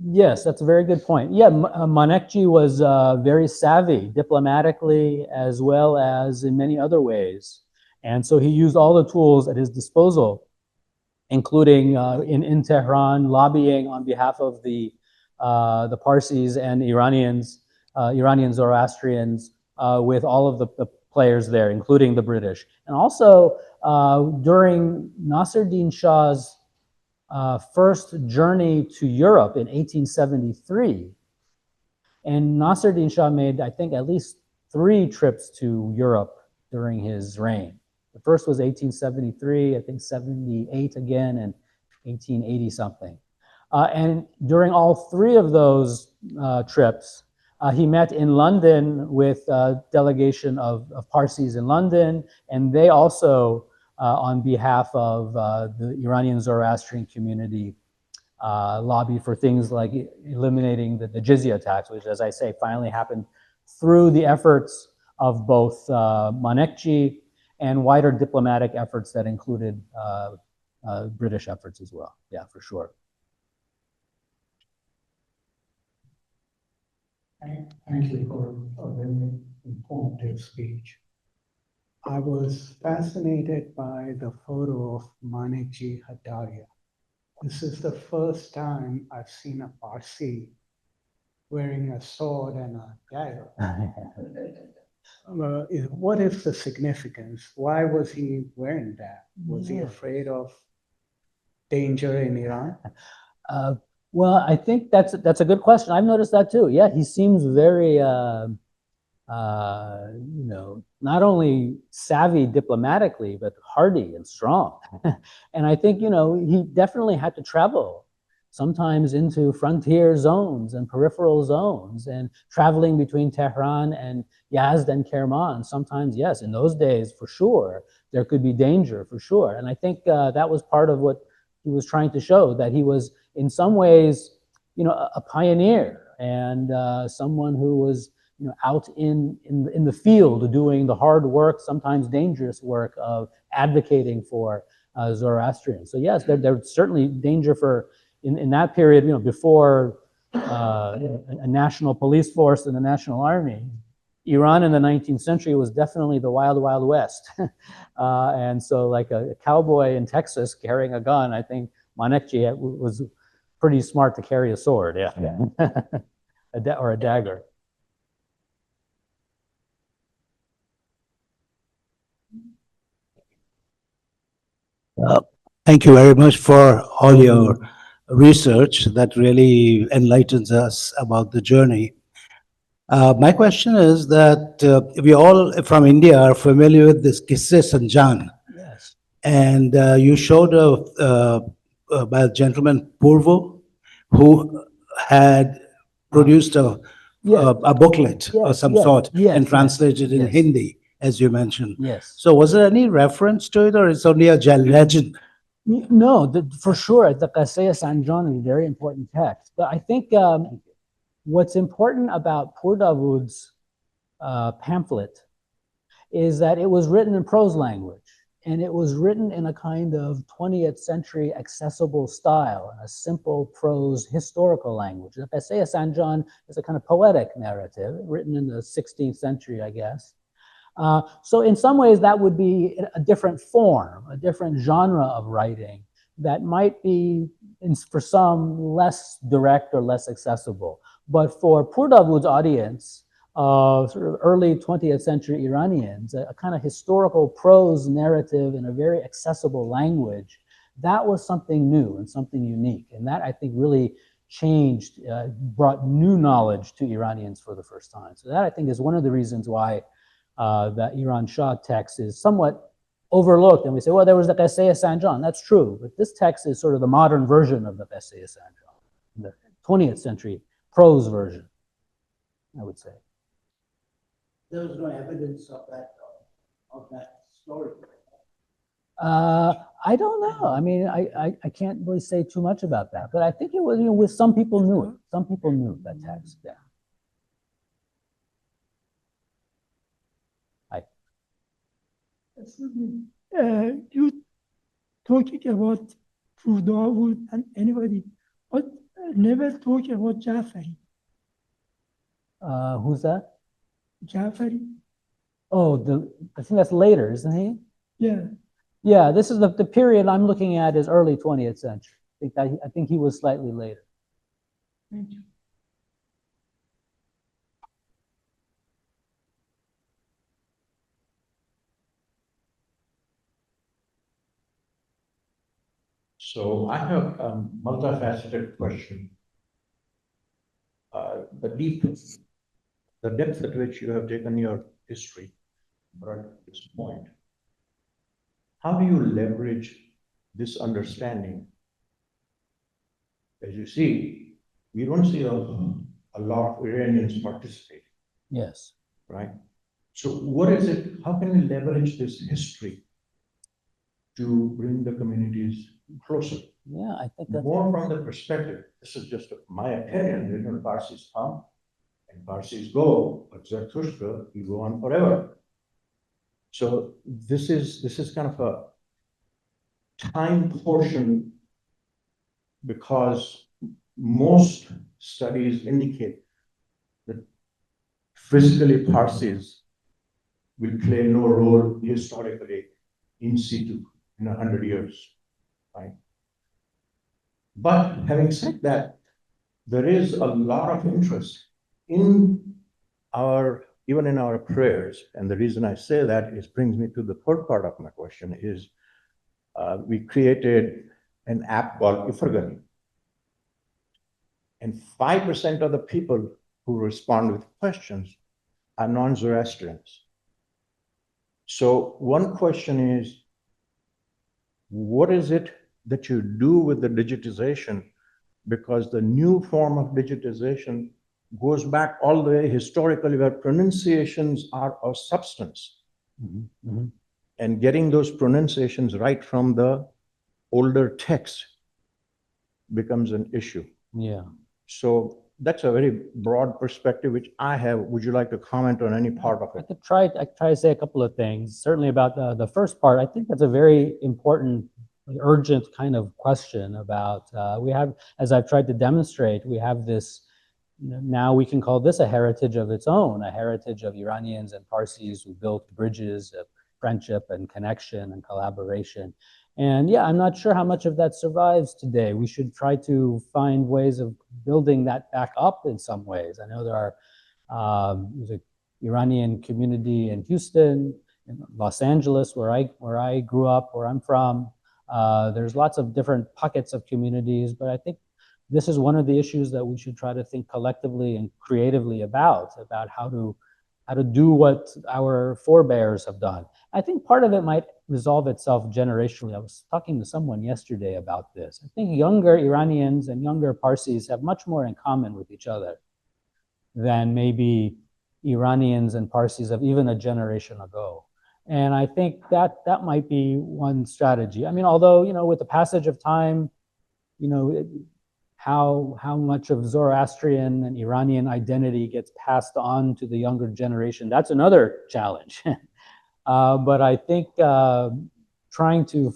B: Yes, that's a very good point. Yeah, Manekji was very savvy diplomatically as well as in many other ways. And so he used all the tools at his disposal, including in Tehran, lobbying on behalf of the Parsis and Iranians, Iranian Zoroastrians, with all of the players there, including the British. And also during Nasser-Din Shah's first journey to Europe in 1873. And Nasser-Din Shah made, I think, at least 3 trips to Europe during his reign. The first was 1873, I think 78 again, and 1880 something. And during all 3 of those trips, he met in London with a delegation of Parsis in London, and they also on behalf of the Iranian Zoroastrian community, lobby for things like eliminating the jizya tax, which, as I say, finally happened through the efforts of both Manekji and wider diplomatic efforts that included British efforts as well. Yeah, for sure.
E: Thank you for a very informative speech. I was fascinated by the photo of Manekji Hadaria. This is the first time I've seen a Parsi wearing a sword and a dagger. What is the significance? Why was he wearing that? Was he
B: Yeah.
E: afraid of danger in Iran?
B: Well, I think that's a good question. I've noticed that too. Yeah, he seems very, not only savvy diplomatically, but hardy and strong. And I think, he definitely had to travel sometimes into frontier zones and peripheral zones and traveling between Tehran and Yazd and Kerman. Sometimes, yes, in those days, for sure, there could be danger for sure. And I think that was part of what he was trying to show, that he was in some ways, a pioneer and someone who was out in the field doing the hard work, sometimes dangerous work of advocating for Zoroastrians. So yes, there's certainly danger for in that period, before a national police force and a national army. Iran in the 19th century was definitely the wild, wild west. And so like a cowboy in Texas carrying a gun, I think Manekji was pretty smart to carry a sword, yeah. Or a dagger.
F: Thank you very much for all your research that really enlightens us about the journey. My question is that we all from India are familiar with this Kisse Sanjan,
B: Yes.
F: and you showed by a gentleman Purvo who had produced
B: Yes.
F: a booklet of
B: Yes,
F: some
B: yes,
F: sort
B: yes,
F: and translated in
B: yes.
F: Hindi, as you mentioned.
B: Yes.
F: So was there any reference to it, or it's only a legend?
B: No, for sure, the Qasaya Sanjan is a very important text. But I think what's important about Pur Dawood's pamphlet is that it was written in prose language, and it was written in a kind of 20th century accessible style, a simple prose historical language. The Qasaya Sanjan is a kind of poetic narrative written in the 16th century, I guess. So in some ways that would be a different form, a different genre of writing that might be, for some, less direct or less accessible. But for Pur Dawood's audience, sort of early 20th century Iranians, a kind of historical prose narrative in a very accessible language, that was something new and something unique. And that, I think, really changed, brought new knowledge to Iranians for the first time. So that, I think, is one of the reasons why the Iran Shah text is somewhat overlooked. And we say, well, there was the Qasaya Sanjan. That's true. But this text is sort of the modern version of the Qasaya Sanjan, the 20th century prose version, I would say.
F: There was no evidence of that story.
B: I don't know. I mean, I can't really say too much about that, but I think it was, with some people knew it. Some people knew that text. Yeah.
G: You talking about Pur Dawood and anybody, but never talk about Jafari.
B: Who's that?
G: Jafari,
B: Oh, I think that's later, isn't he?
G: yeah.
B: Yeah, this is the period I'm looking at is early 20th century. I think he was slightly later.
G: Thank you.
H: So I have a multifaceted question. The depth at which you have taken your history brought to this point. How do you leverage this understanding? As you see, we don't see a lot of Iranians participate,
B: Yes.
H: right? So what is it, how can we leverage this history to bring the communities closer?
B: Yeah, I think that's
H: More from the perspective, this is just my opinion, Parsis come and Parsis go, but Zarathustra will go on forever. So this is kind of a time portion because most studies indicate that physically Parsis will play no role historically in situ in 100 years, right? But having said that, there is a lot of interest in our even in our prayers, and the reason I say that is brings me to the third part of my question is we created an app called Ifargani. And 5% of the people who respond with questions are non-Zoroastrians. So one question is, what is it that you do with the digitization? Because the new form of digitization goes back all the way historically where pronunciations are of substance. And getting those pronunciations right from the older text becomes an issue.
B: Yeah.
H: So that's a very broad perspective which I have. Would you like to comment on any part of
B: I
H: it?
B: could try to say a couple of things. Certainly about the first part, I think that's a very important, urgent kind of question about, we have, as I've tried to demonstrate, we have this, now we can call this a heritage of its own, a heritage of Iranians and Parsis who built bridges of friendship and connection and collaboration. And yeah, I'm not sure how much of that survives today. We should try to find ways of building that back up in some ways. I know there are, there's an Iranian community in Houston, in Los Angeles, where I grew up, where I'm from. There's lots of different pockets of communities, but I think this is one of the issues that we should try to think collectively and creatively about how to do what our forebears have done. I think part of it might resolve itself generationally. I was talking to someone yesterday about this. I think younger Iranians and younger Parsis have much more in common with each other than maybe Iranians and Parsis of even a generation ago. And I think that might be one strategy. I mean, although, with the passage of time, how much of Zoroastrian and Iranian identity gets passed on to the younger generation, that's another challenge. But I think trying to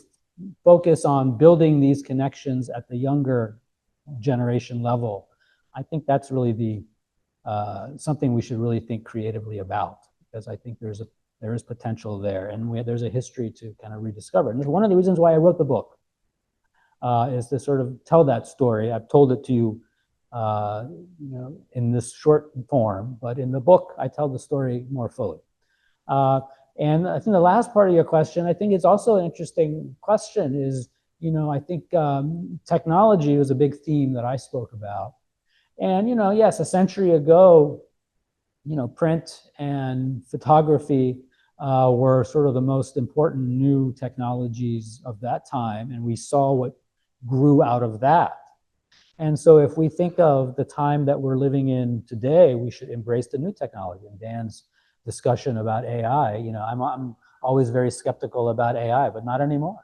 B: focus on building these connections at the younger generation level, I think that's really the something we should really think creatively about, because I think there is potential there, and there's a history to kind of rediscover. And one of the reasons why I wrote the book is to sort of tell that story. I've told it to you, in this short form, but in the book, I tell the story more fully. And I think the last part of your question, I think it's also an interesting question is, I think technology was a big theme that I spoke about. And, yes, a century ago, print and photography were sort of the most important new technologies of that time. And we saw what grew out of that. And so if we think of the time that we're living in today, we should embrace the new technology. And Dan's discussion about AI, I'm always very skeptical about AI, but not anymore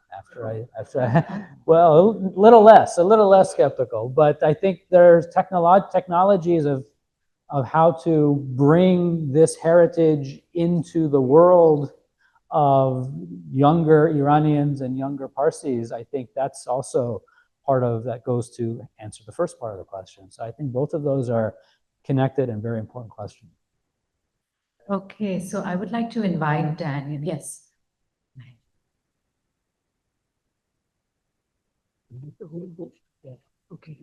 B: well, a little less skeptical. But I think there's technologies of how to bring this heritage into the world of younger Iranians and younger Parsis. I think that's also part of that goes to answer the first part of the question. So I think both of those are connected and very important questions.
C: Okay, so I would like to invite Dan. Yes.
I: Okay.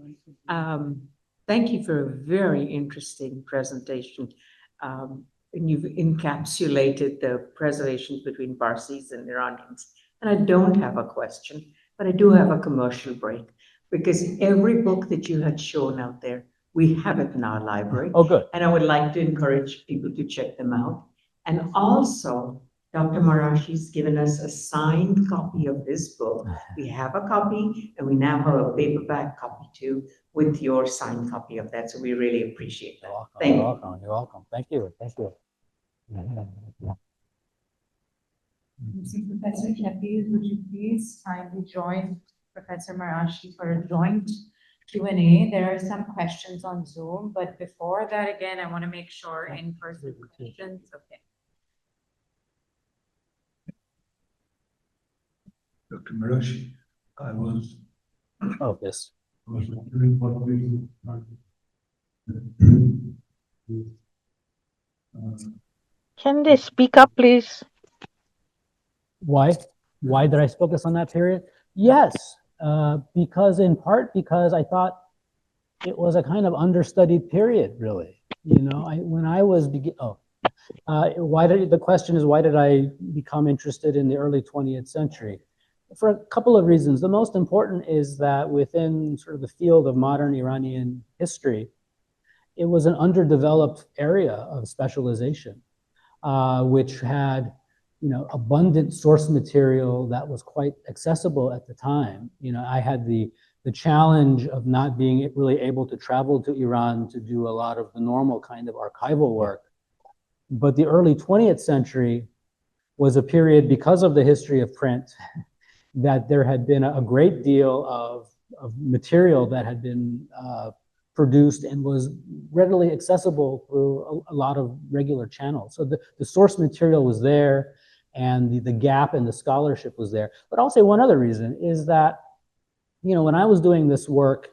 I: Thank you for a very interesting presentation. And you've encapsulated the preservations between Parsis and Iranians. And I don't have a question, but I do have a commercial break, because every book that you had shown out there, we have it in our library.
B: Oh, good.
I: And I would like to encourage people to check them out. And also, Dr. Marashi's given us a signed copy of this book. We have a copy, and we now have a paperback copy too, with your signed copy of that. So we really appreciate that.
B: You're welcome.
I: Thank
B: You're
I: you.
B: welcome. You're welcome. Thank you. Thank you.
C: Professor Shafeez, would you please kindly join Professor Marashi for a joint Q&A? There are some questions on Zoom, but before that, again, I want to make sure in-person questions. Okay.
J: Dr. Marashi, I was
B: Yes.
J: wondering what we
K: Can they speak up, please?
B: Why? Why did I focus on that period? Yes, because in part because I thought it was a kind of understudied period, really. When I was The question is, why did I become interested in the early 20th century? For a couple of reasons. The most important is that within sort of the field of modern Iranian history, it was an underdeveloped area of specialization, which had, abundant source material that was quite accessible at the time. I had the challenge of not being really able to travel to Iran to do a lot of the normal kind of archival work. But the early 20th century was a period, because of the history of print, that there had been a great deal of material that had been produced and was readily accessible through a lot of regular channels. So the source material was there, and the gap in the scholarship was there. But I'll say one other reason is that, when I was doing this work,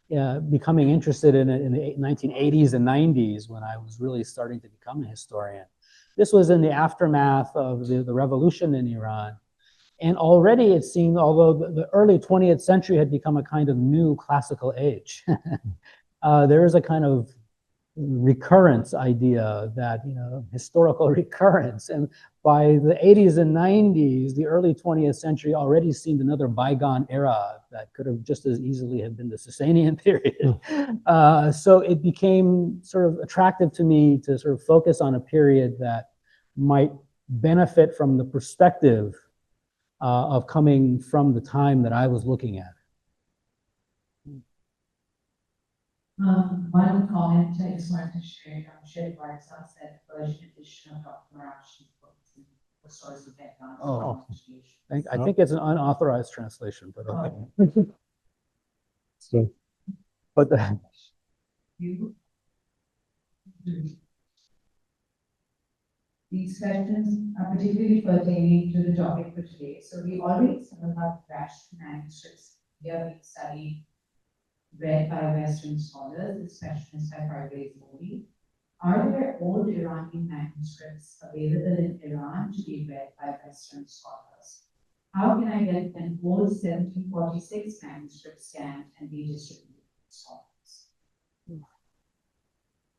B: becoming interested in it in the 1980s and 90s, when I was really starting to become a historian, this was in the aftermath of the revolution in Iran. And already it seemed, although the early 20th century had become a kind of new classical age, there is a kind of recurrence idea that, historical recurrence. And by the 80s and 90s, the early 20th century already seemed another bygone era that could have just as easily have been the Sasanian period. So it became sort of attractive to me to sort of focus on a period that might benefit from the perspective of coming from the time that I was looking at.
C: One comment I just wanted to share, Shed Warsaw said version edition of Dr. Marashi's book, The Stories of Vietnam.
B: Oh, I think it's an unauthorized translation, but okay.
L: So,
B: But
C: these questions are particularly pertaining to the topic for today. So we already know about Russian manuscripts here being studied, read by Western scholars, especially by Parsis. Are there old Iranian manuscripts available in Iran to be read by Western scholars? How can I get an old 1746 manuscript scanned and be distributed to scholars?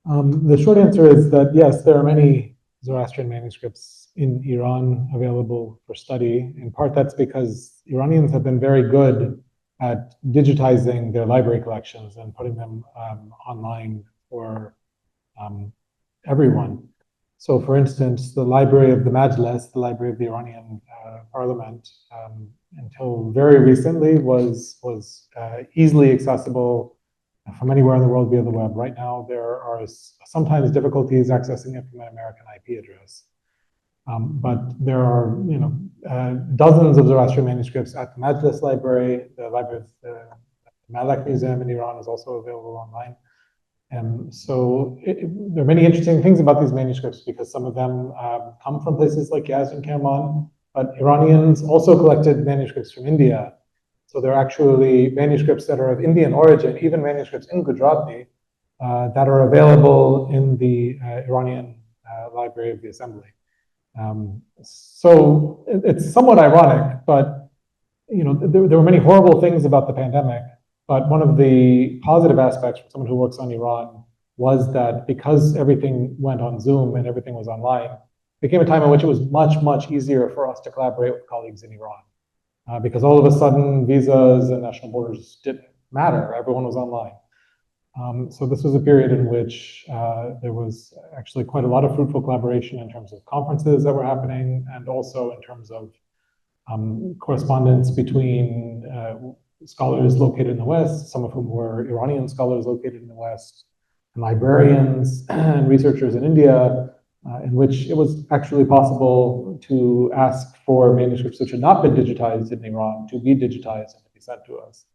L: the short answer is that yes, there are many Zoroastrian manuscripts in Iran available for study. In part, that's because Iranians have been very good at digitizing their library collections and putting them online for everyone. So, for instance, the library of the Majlis, the library of the Iranian parliament, until very recently was easily accessible from anywhere in the world via the web. Right now, there are sometimes difficulties accessing it from an American IP address. But there are, dozens of Zoroastrian manuscripts at the Majlis Library. The library of the Malak Museum in Iran is also available online. And so there are many interesting things about these manuscripts because some of them come from places like Yazd and Kerman, but Iranians also collected manuscripts from India. So there are actually manuscripts that are of Indian origin, even manuscripts in Gujarati, that are available in the Iranian Library of the Assembly. So it's somewhat ironic, but there were many horrible things about the pandemic. But one of the positive aspects for someone who works on Iran was that because everything went on Zoom and everything was online, there came a time in which it was much, much easier for us to collaborate with colleagues in Iran. Because all of a sudden, visas and national borders didn't matter. Everyone was online. So this was a period in which there was actually quite a lot of fruitful collaboration in terms of conferences that were happening and also in terms of correspondence between scholars located in the West, some of whom were Iranian scholars located in the West, and librarians and researchers in India, in which it was actually possible to ask for manuscripts which had not been digitized in Iran to be digitized and to be sent to us.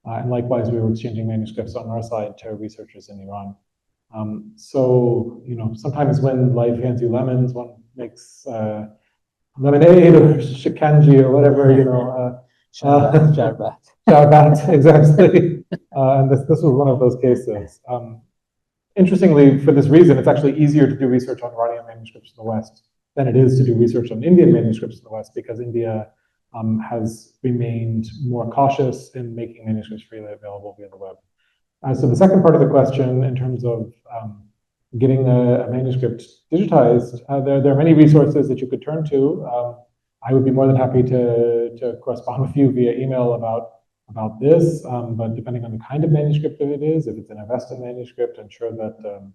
L: And likewise, we were exchanging manuscripts on our side to researchers in Iran. So, sometimes when life hands you lemons, one makes lemonade or shikanji or whatever,
B: Sharbat.
L: Sharbat, exactly. And this was one of those cases. Interestingly, for this reason, it's actually easier to do research on Iranian manuscripts in the West than it is to do research on Indian manuscripts in the West, because India has remained more cautious in making manuscripts freely available via the web. So the second part of the question, in terms of getting a manuscript digitized, there are many resources that you could turn to. I would be more than happy to correspond with you via email about this, but depending on the kind of manuscript that it is, if it's an Avesta manuscript, I'm sure that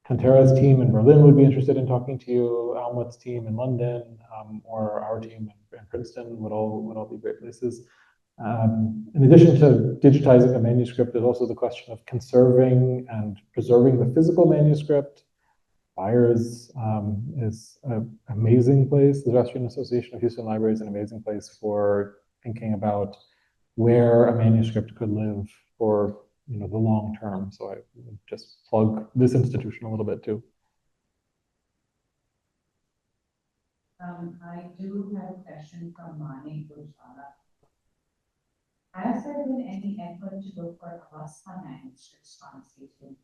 L: Cantera's team in Berlin would be interested in talking to you, Almut's team in London, or our team in Princeton would all be great places. In addition to digitizing a manuscript, there's also the question of conserving and preserving the physical manuscript. Byers is an amazing place. The Zoroastrian Association of Houston Library is an amazing place for thinking about where a manuscript could live for the long term. So I would just plug this institution a little bit too.
C: I do have a question from Mani Gujala. Has there been any effort to look for Avesta manuscripts translated in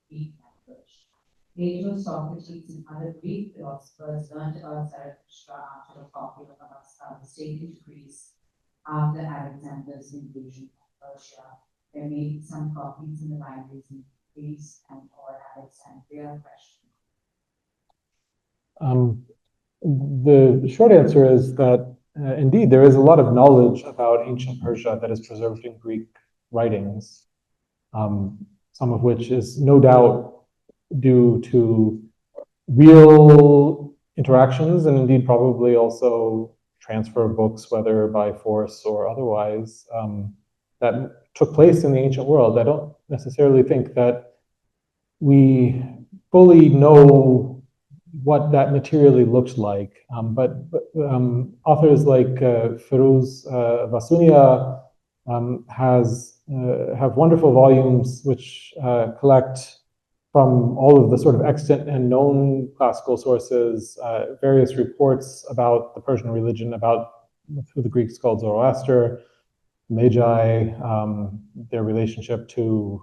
C: Greek language? Plato, Socrates, and other Greek philosophers learned about Zarathustra after a copy of Avesta was taken to Greece after Alexander's invasion of Persia. There may be some copies in the libraries in Greece and or Alexandria.
L: The short answer is that indeed there is a lot of knowledge about ancient Persia that is preserved in Greek writings, some of which is no doubt due to real interactions and indeed probably also transfer of books, whether by force or otherwise, that took place in the ancient world. I don't necessarily think that we fully know what that materially looked like, but authors like Firuz Vasunia have wonderful volumes which collect from all of the sort of extant and known classical sources, various reports about the Persian religion, about who the Greeks called Zoroaster, Magi, their relationship to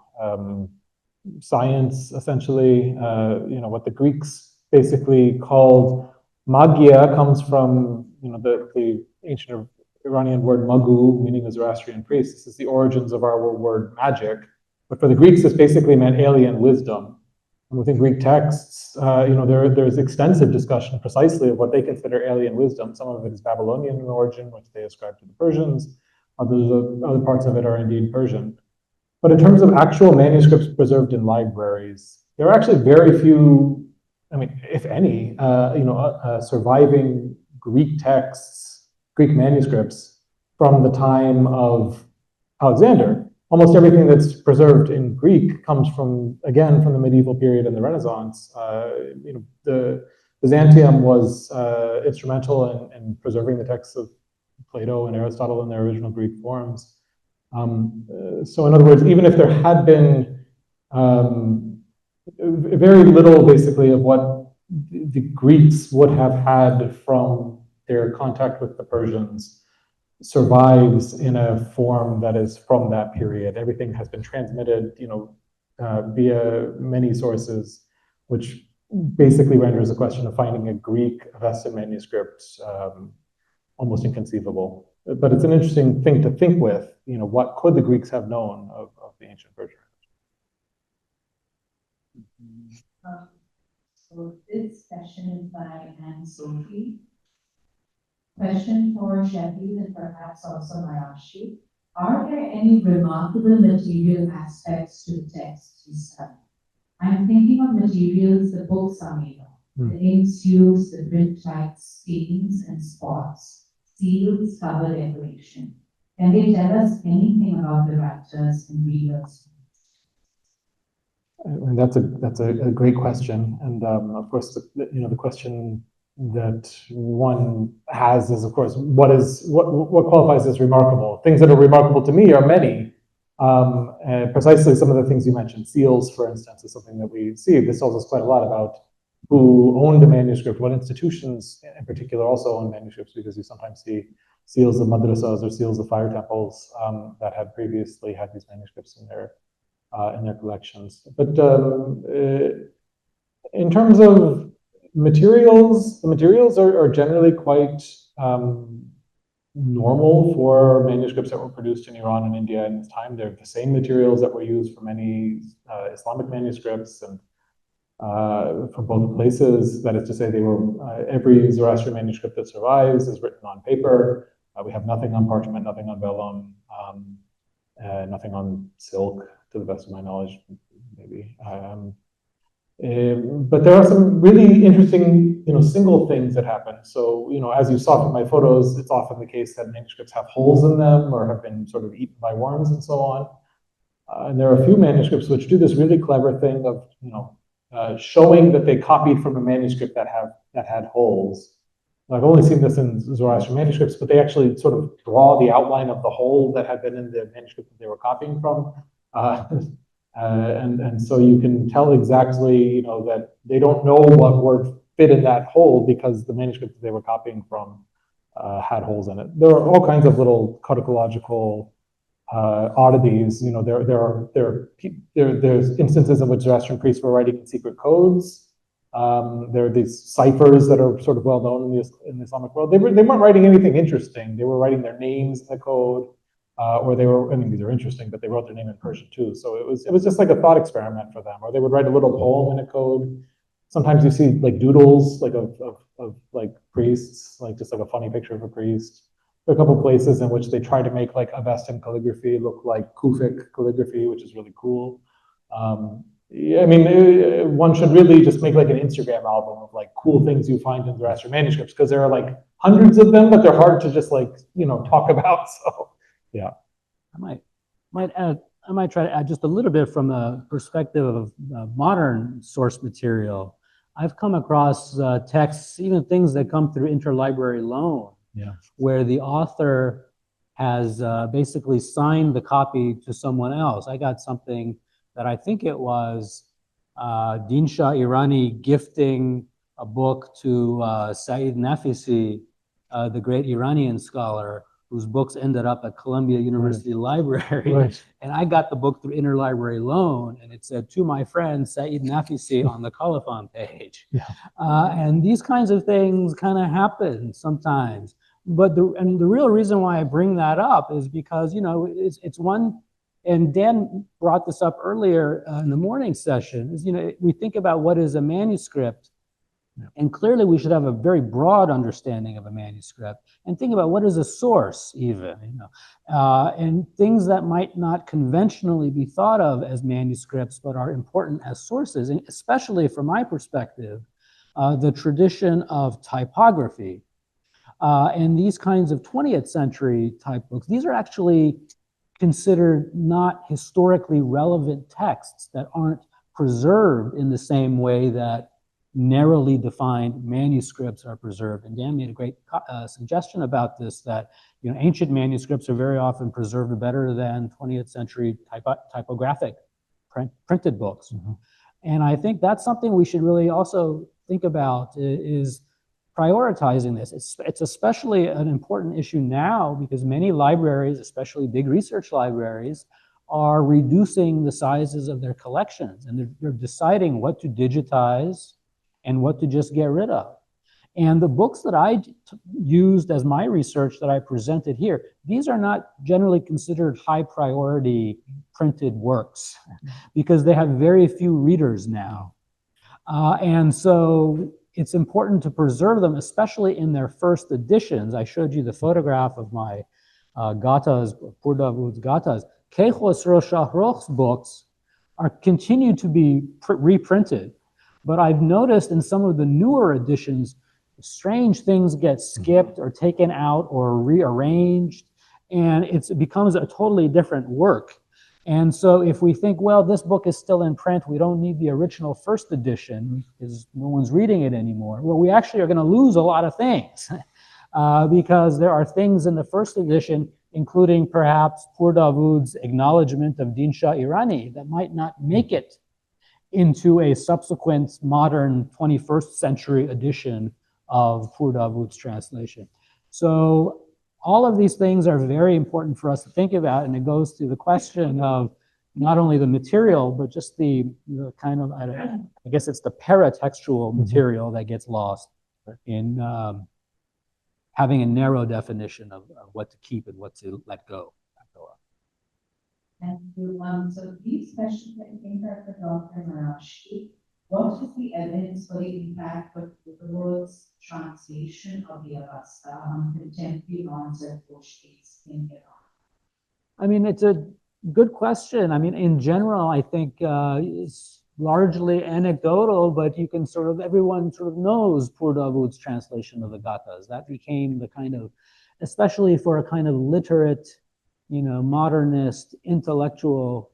L: science, essentially. What the Greeks basically called magia comes from the ancient Iranian word magu, meaning a Zoroastrian priest. This is the origins of our word magic. But for the Greeks, this basically meant alien wisdom. And within Greek texts, there's extensive discussion precisely of what they consider alien wisdom. Some of it is Babylonian in origin, which they ascribe to the Persians. Other parts of it are indeed Persian. But in terms of actual manuscripts preserved in libraries, there are actually very few, if any, surviving Greek texts, Greek manuscripts from the time of Alexander. Almost everything that's preserved in Greek comes from the medieval period and the Renaissance. The Byzantium was instrumental in preserving the texts of Plato and Aristotle in their original Greek forms. So in other words, even if there had been very little basically of what the Greeks would have had from their contact with the Persians survives in a form that is from that period. Everything has been transmitted, via many sources, which basically renders the question of finding a Greek Avestan manuscript almost inconceivable. But it's an interesting thing to think with, what could the Greeks have known of the ancient Persian?
C: So this question is by Anne Sophie. Question for Sheffield and perhaps also Marashi. Are there any remarkable material aspects to the texts you study? I'm thinking of materials the books are made of, the inks used, the print types, stains and spots, seals, cover decoration. Can they tell us anything about the writers and readers?
L: That's a great question, and of course, the question that one has is, of course, what qualifies as remarkable? Things that are remarkable to me are many. And precisely some of the things you mentioned, seals, for instance, is something that we see. This tells us quite a lot about who owned a manuscript, what institutions in particular also own manuscripts, because you sometimes see seals of madrasas or seals of fire temples that had previously had these manuscripts in their collections. But in terms of materials, the materials are generally quite normal for manuscripts that were produced in Iran and India in this time. They're the same materials that were used for many Islamic manuscripts, and from both places. That is to say, they were every Zoroastrian manuscript that survives is written on paper. We have nothing on parchment, nothing on vellum, nothing on silk, to the best of my knowledge, maybe. But there are some really interesting, single things that happen. So, as you saw from my photos, it's often the case that manuscripts have holes in them or have been sort of eaten by worms and so on. And there are a few manuscripts which do this really clever thing of, showing that they copied from a manuscript that had holes. I've only seen this in Zoroastrian manuscripts, but they actually sort of draw the outline of the hole that had been in the manuscript that they were copying from. And so you can tell exactly, that they don't know what word fit in that hole because the manuscript that they were copying from had holes in it. There are all kinds of little codicological oddities. There's instances in which Zoroastrian priests were writing secret codes. There are these ciphers that are sort of well known in the Islamic world. They weren't writing anything interesting. They were writing their names in the code. Or they were, these are interesting, but they wrote their name in Persian too. So it was just like a thought experiment for them. Or they would write a little poem in a code. Sometimes you see like doodles, like of like priests, like just like a funny picture of a priest. There are a couple places in which they try to make like Avestan calligraphy look like Kufic calligraphy, which is really cool. One should really just make like an Instagram album of like cool things you find in Zoroastrian manuscripts, because there are like hundreds of them, but they're hard to just like, talk about. So. Yeah,
B: I might try to add just a little bit from a perspective of modern source material. I've come across texts, even things that come through interlibrary loan, where the author has basically signed the copy to someone else. I got something that I think it was Dinsha Irani gifting a book to Said Nafisi, the great Iranian scholar, whose books ended up at Columbia University Library.
L: Right.
B: And I got the book through interlibrary loan, and it said, "To my friend Said Nafisi" on the colophon page.
L: Yeah.
B: And these kinds of things kind of happen sometimes. But the real reason why I bring that up is because, it's one, and Dan brought this up earlier in the morning session, is, we think about what is a manuscript. And clearly we should have a very broad understanding of a manuscript and think about what is a source even, and things that might not conventionally be thought of as manuscripts, but are important as sources, and especially from my perspective, the tradition of typography. And these kinds of 20th century type books, these are actually considered not historically relevant texts that aren't preserved in the same way that narrowly defined manuscripts are preserved. And Dan made a great suggestion about this, that ancient manuscripts are very often preserved better than 20th century typographic printed books.
L: Mm-hmm.
B: And I think that's something we should really also think about, is prioritizing this. It's especially an important issue now because many libraries, especially big research libraries, are reducing the sizes of their collections, and they're deciding what to digitize and what to just get rid of. And the books that I used as my research that I presented here, these are not generally considered high priority printed works because they have very few readers now. And so it's important to preserve them, especially in their first editions. I showed you the photograph of my Gathas, Pur Davud's Gathas. Kei Khosrow Shahrokh's books are continued to be reprinted. But I've noticed in some of the newer editions, strange things get skipped or taken out or rearranged, and it becomes a totally different work. And so if we think, well, this book is still in print, we don't need the original first edition because no one's reading it anymore. Well, we actually are going to lose a lot of things because there are things in the first edition, including perhaps Pur Davud's acknowledgement of Dinsha Irani, that might not make it into a subsequent modern 21st century edition of Pur Davud's translation. So all of these things are very important for us to think about, and it goes to the question of not only the material, but just the kind of, I guess it's the paratextual material that gets lost in having a narrow definition of what to keep and what to let go.
C: Thank you. So these questions that came from Dr. Marashi, What is the evidence for the impact of the world's translation of the Avesta on contemporary norms of Portuguese in Iran?
B: I mean, it's a good question. I mean, in general, I think it's largely anecdotal, but you can sort of, everyone sort of knows Pur Dawood's translation of the Gathas. That became the kind of, especially for a kind of literate, modernist, intellectual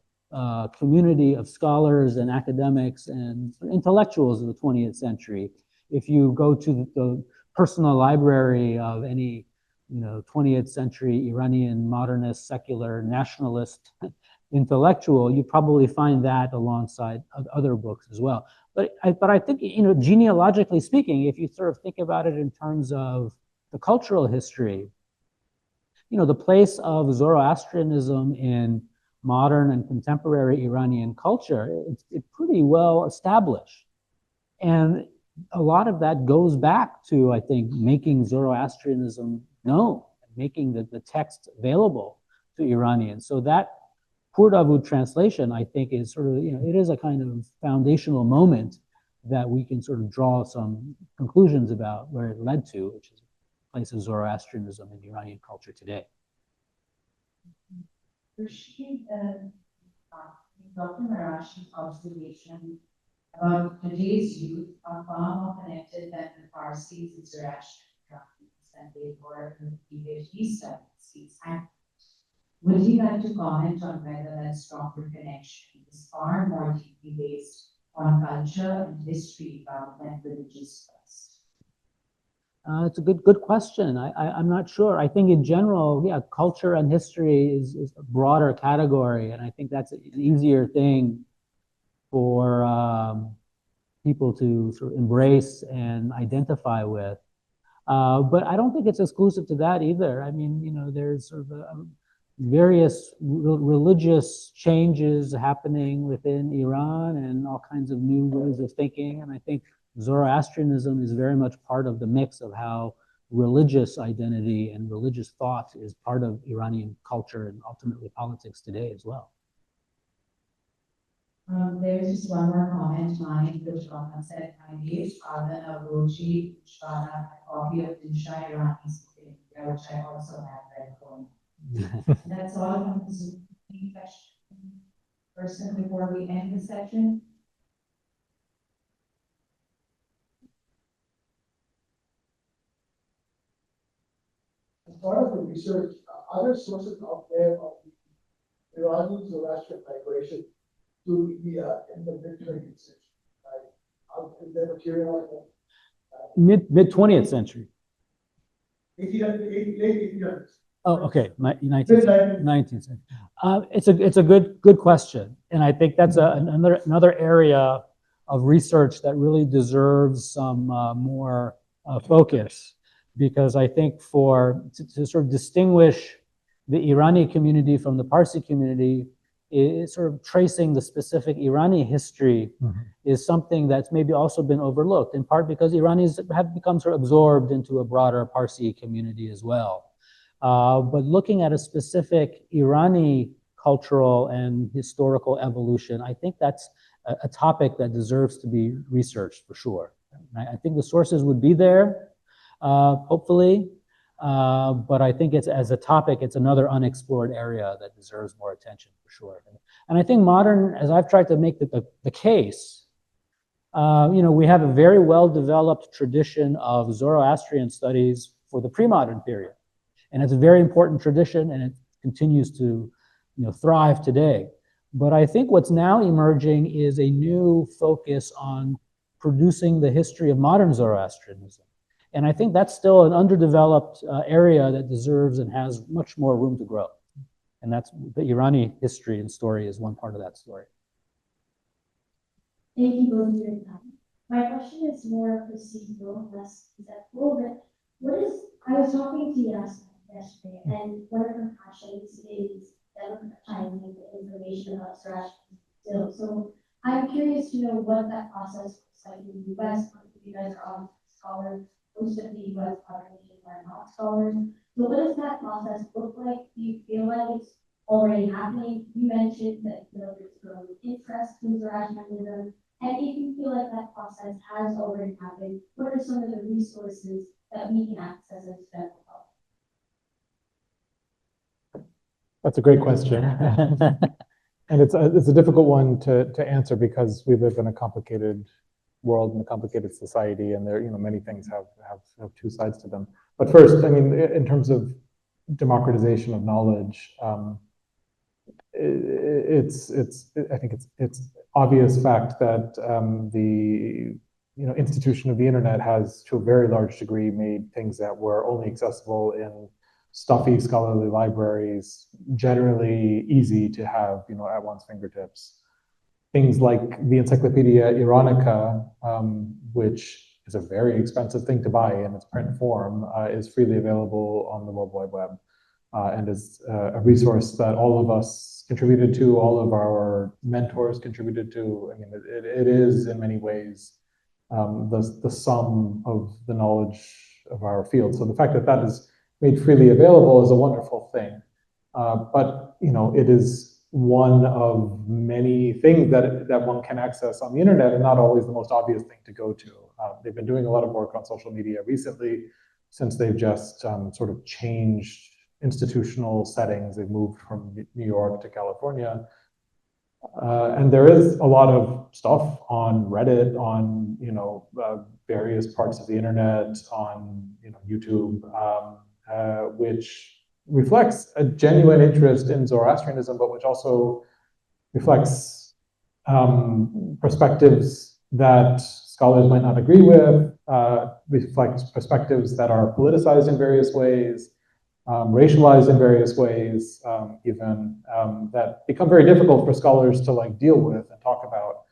B: community of scholars and academics and intellectuals of the 20th century. If you go to the personal library of any 20th century Iranian modernist, secular, nationalist intellectual, you probably find that alongside other books as well. But I think, genealogically speaking, if you sort of think about it in terms of the cultural history, the place of Zoroastrianism in modern and contemporary Iranian culture, it's pretty well established. And a lot of that goes back to, I think, making Zoroastrianism known, making the text available to Iranians. So that Pur Dawood translation, I think, is sort of, it is a kind of foundational moment that we can sort of draw some conclusions about where it led to, which is the place of Zoroastrianism in Iranian culture today.
C: Rashid, Dr. Marashi's observation about today's youth are far more connected than the Parsis and Zoroastrian than they were in the period he studied. Would you like to comment on whether that stronger connection is far more deeply based on culture and history rather than religious first?
B: It's a good question. I'm not sure. I think in general, yeah, culture and history is a broader category, and I think that's an easier thing for people to sort of embrace and identify with. But I don't think it's exclusive to that either. I mean, there's sort of various religious changes happening within Iran and all kinds of new ways of thinking, and I think Zoroastrianism is very much part of the mix of how religious identity and religious thought is part of Iranian culture and ultimately politics today as well.
C: There's just one more comment mine, which Rahman said, my dear father, Navroji, Shara, a copy of Dinsha Irani, which I also have read for him. That's all from the Zoom person before we end the session.
D: As part of the research, other sources out there of the Iranian Zoroastrian migration to India in the mid-20th century, right? Is there material
B: Mid 20th century.
D: 1800, late 1800s.
B: Oh, okay, 19th century. It's a good question, and I think that's another area of research that really deserves some more focus, because I think to sort of distinguish the Irani community from the Parsi community, is sort of tracing the specific Irani history is something that's maybe also been overlooked, in part because Iranis have become sort of absorbed into a broader Parsi community as well. But looking at a specific Irani cultural and historical evolution, I think that's a topic that deserves to be researched for sure. I think the sources would be there, hopefully, but I think as a topic, it's another unexplored area that deserves more attention for sure. And I think as I've tried to make the case, we have a very well-developed tradition of Zoroastrian studies for the pre-modern period. And it's a very important tradition, and it continues to thrive today. But I think what's now emerging is a new focus on producing the history of modern Zoroastrianism. And I think that's still an underdeveloped area that deserves and has much more room to grow. And that's the Irani history and story is one part of that story.
M: Thank you both for your time. My question is more procedural, less conceptual, but I was talking to Yasmin yesterday, and one of her passions is democratizing the information about Zoroastrianism. So I'm curious to know what that process looks like in the US. You guys are all scholars. Most of the US population are not scholars. So what does that process look like? Do you feel like it's already happening? You mentioned that there's growing interest in Zoroastrianism, And if you feel like that process has already happened, what are some of the resources that we can access as federal help?
L: That's a great question. And it's a difficult one to answer because we live in a complicated world and a complicated society, and there, many things have two sides to them. But first, I mean, in terms of democratization of knowledge, I think it's obvious fact that the institution of the internet has, to a very large degree, made things that were only accessible in stuffy scholarly libraries generally easy to have, at one's fingertips. Things like the Encyclopedia Iranica, which is a very expensive thing to buy in its print form, is freely available on the World Wide Web, and is a resource that all of us contributed to, all of our mentors contributed to. I mean, it is in many ways the sum of the knowledge of our field. So the fact that that is made freely available is a wonderful thing. But it is one of many things that one can access on the internet, and not always the most obvious thing to go to. They've been doing a lot of work on social media recently, since they've just sort of changed institutional settings. They've moved from New York to California. And there is a lot of stuff on Reddit, on various parts of the internet, on YouTube, which reflects a genuine interest in Zoroastrianism, but which also reflects perspectives that scholars might not agree with, reflects perspectives that are politicized in various ways, racialized in various ways, even that become very difficult for scholars to deal with and talk about.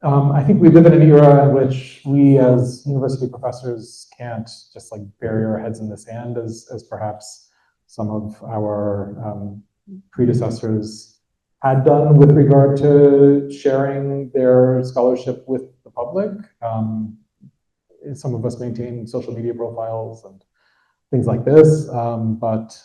L: I think we live in an era in which we as university professors can't just bury our heads in the sand as perhaps some of our predecessors had done with regard to sharing their scholarship with the public. Some of us maintain social media profiles and things like this, but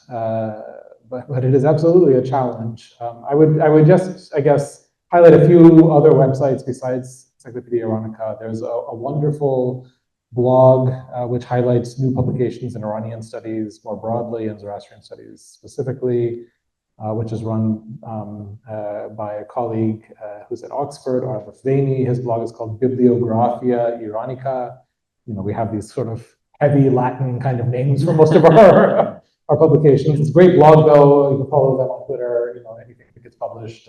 L: it is absolutely a challenge. I would just, I guess, highlight a few other websites besides Encyclopedia Iranica. There's a wonderful blog which highlights new publications in Iranian studies more broadly and Zoroastrian studies specifically, which is run by a colleague who's at Oxford, Arthur Vaini. His blog is called Bibliographia Iranica. We have these sort of heavy Latin kind of names for most of our publications. It's a great blog, though. You can follow them on Twitter. Anything that gets published,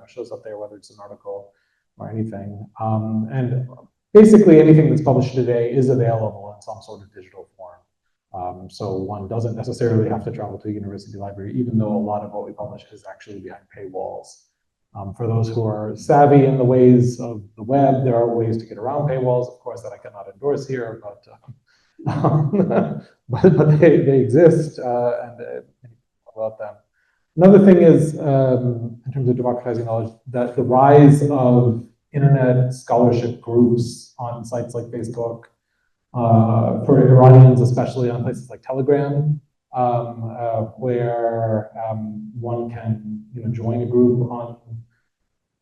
L: shows up there, whether it's an article or anything. And basically, anything that's published today is available in some sort of digital form. So one doesn't necessarily have to travel to a university library, even though a lot of what we publish is actually behind paywalls. For those who are savvy in the ways of the web, there are ways to get around paywalls, of course, that I cannot endorse here, but they exist, and about them. Another thing is, in terms of democratizing knowledge, that the rise of internet scholarship groups on sites like Facebook, for Iranians, especially on places like Telegram, where one can join a group on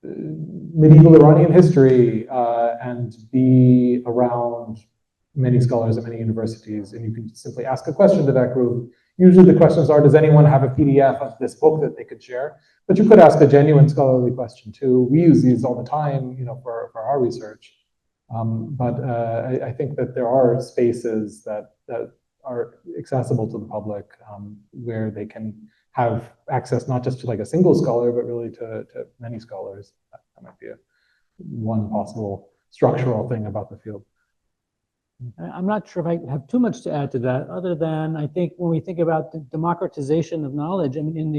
L: medieval Iranian history and be around many scholars at many universities, and you can simply ask a question to that group. Usually the questions are, does anyone have a PDF of this book that they could share? But you could ask a genuine scholarly question too. We use these all the time, for our research. But I think that there are spaces that are accessible to the public, where they can have access not just to a single scholar, but really to many scholars. That might be one possible structural thing about the field.
B: I'm not sure if I have too much to add to that, other than I think when we think about the democratization of knowledge, I mean, in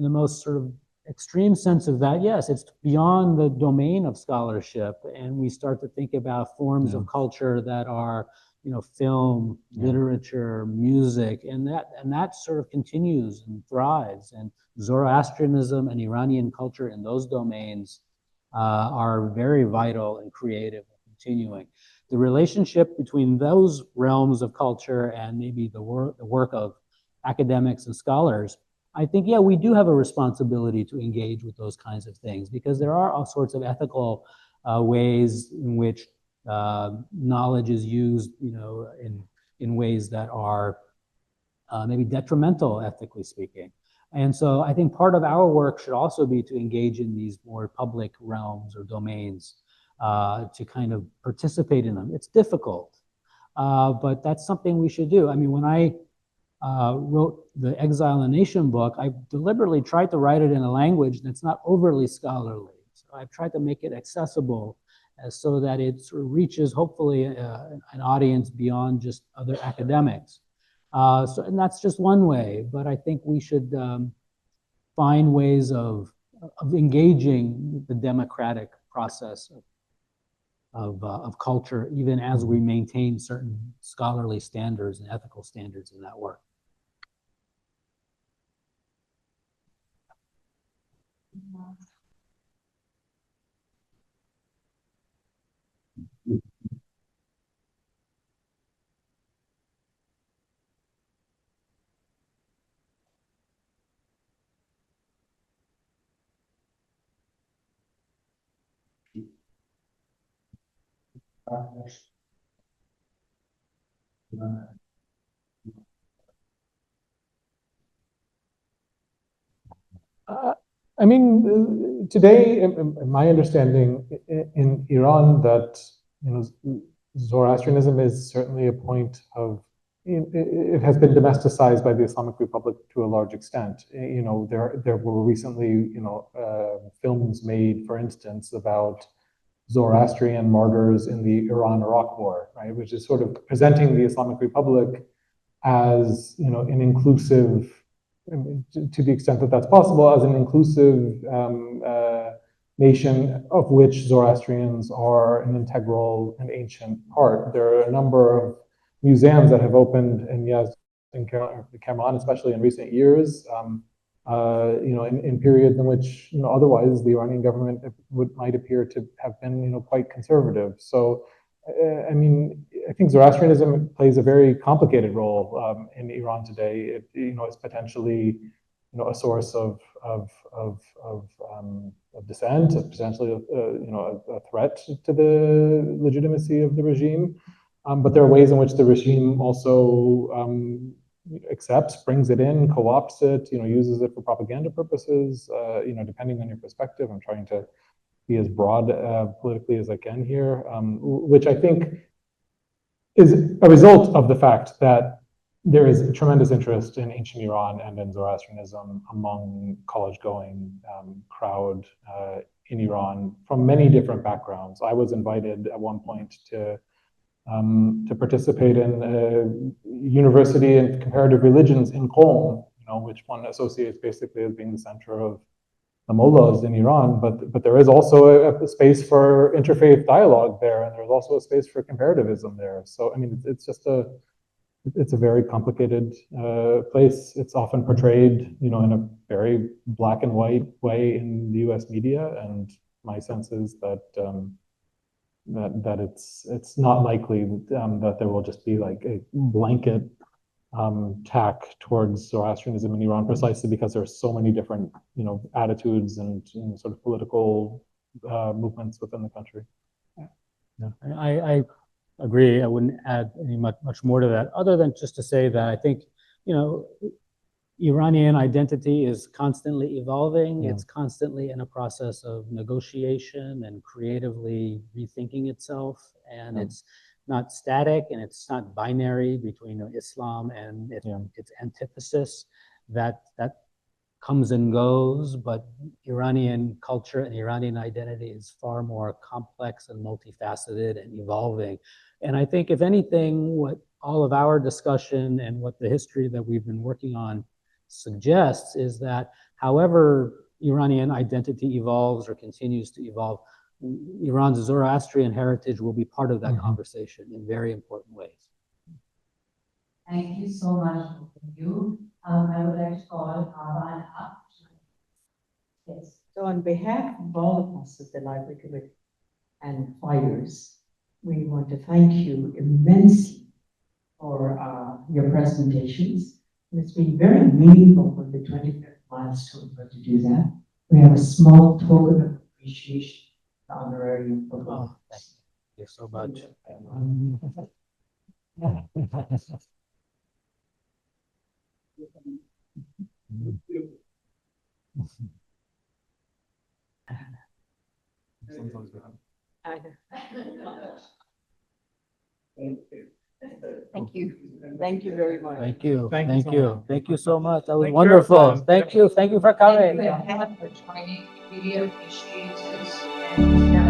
B: the most sort of extreme sense of that, yes, it's beyond the domain of scholarship, and we start to think about forms of culture that are, film, literature, music, and that sort of continues and thrives. And Zoroastrianism and Iranian culture in those domains are very vital and creative and continuing. The relationship between those realms of culture and maybe the work of academics and scholars, I think, yeah, we do have a responsibility to engage with those kinds of things because there are all sorts of ethical ways in which knowledge is used, in ways that are maybe detrimental, ethically speaking. And so I think part of our work should also be to engage in these more public realms or domains to kind of participate in them. It's difficult, but that's something we should do. I mean, when I wrote the Exile and Nation book, I deliberately tried to write it in a language that's not overly scholarly. So I've tried to make it accessible so that it sort of reaches, hopefully, an audience beyond just other academics. And that's just one way, but I think we should find ways of engaging the democratic process of culture, even as we maintain certain scholarly standards and ethical standards in that work.
L: I mean, today, my understanding in Iran that Zoroastrianism is certainly a point of it has been domesticized by the Islamic Republic to a large extent. There were recently films made, for instance, about Zoroastrian martyrs in the Iran-Iraq War, right, which is sort of presenting the Islamic Republic as an inclusive, to the extent that that's possible, as an inclusive nation of which Zoroastrians are an integral and ancient part. There are a number of museums that have opened in Yazd and Kerman, especially in recent years, in periods in which otherwise the Iranian government might appear to have been quite conservative. So I mean, I think Zoroastrianism plays a very complicated role in Iran today. It is potentially a source of dissent, potentially a threat to the legitimacy of the regime. But there are ways in which the regime also accepts, brings it in, co-opts it, uses it for propaganda purposes. Depending on your perspective, I'm trying to be as broad politically as I can here, which I think is a result of the fact that there is tremendous interest in ancient Iran and in Zoroastrianism among college-going crowd in Iran from many different backgrounds. I was invited at one point to participate in a university in comparative religions in Qom, which one associates basically as being the center of the mullahs in Iran, but there is also a space for interfaith dialogue there, and there's also a space for comparativism there. So I mean, it's a very complicated place. It's often portrayed, in a very black and white way in the U.S. media, and my sense is that that it's not likely that there will just be like a blanket tack towards Zoroastrianism in Iran, precisely because there are so many different, attitudes and sort of political movements within the country.
B: Yeah, I agree. I wouldn't add any much more to that, other than just to say that I think, Iranian identity is constantly evolving. Yeah. It's constantly in a process of negotiation and creatively rethinking itself, and it's not static, and it's not binary between Islam and its antithesis that comes and goes, but Iranian culture and Iranian identity is far more complex and multifaceted and evolving. And I think, if anything, what all of our discussion and what the history that we've been working on suggests is that however Iranian identity evolves or continues to evolve, Iran's Zoroastrian heritage will be part of that conversation in very important ways.
C: Thank you so much for you. I would like to call Avan up. Yes.
I: So on behalf of all of us at the Library Committee and FIRES, we want to thank you immensely for your presentations. It's been very meaningful for the 25th milestone for to do that. We have a small token of appreciation, honorarium for both.
B: Thank you so much.
A: Thank you.
I: Thank you very much.
B: Thank you,
L: Thank you
B: thank
L: so
B: you,
L: much.
B: thank you so much. That was
L: Thank you,
B: wonderful.
L: everyone.
B: Thank you for
C: Thank
B: coming.
C: you again for joining. Really appreciate it. And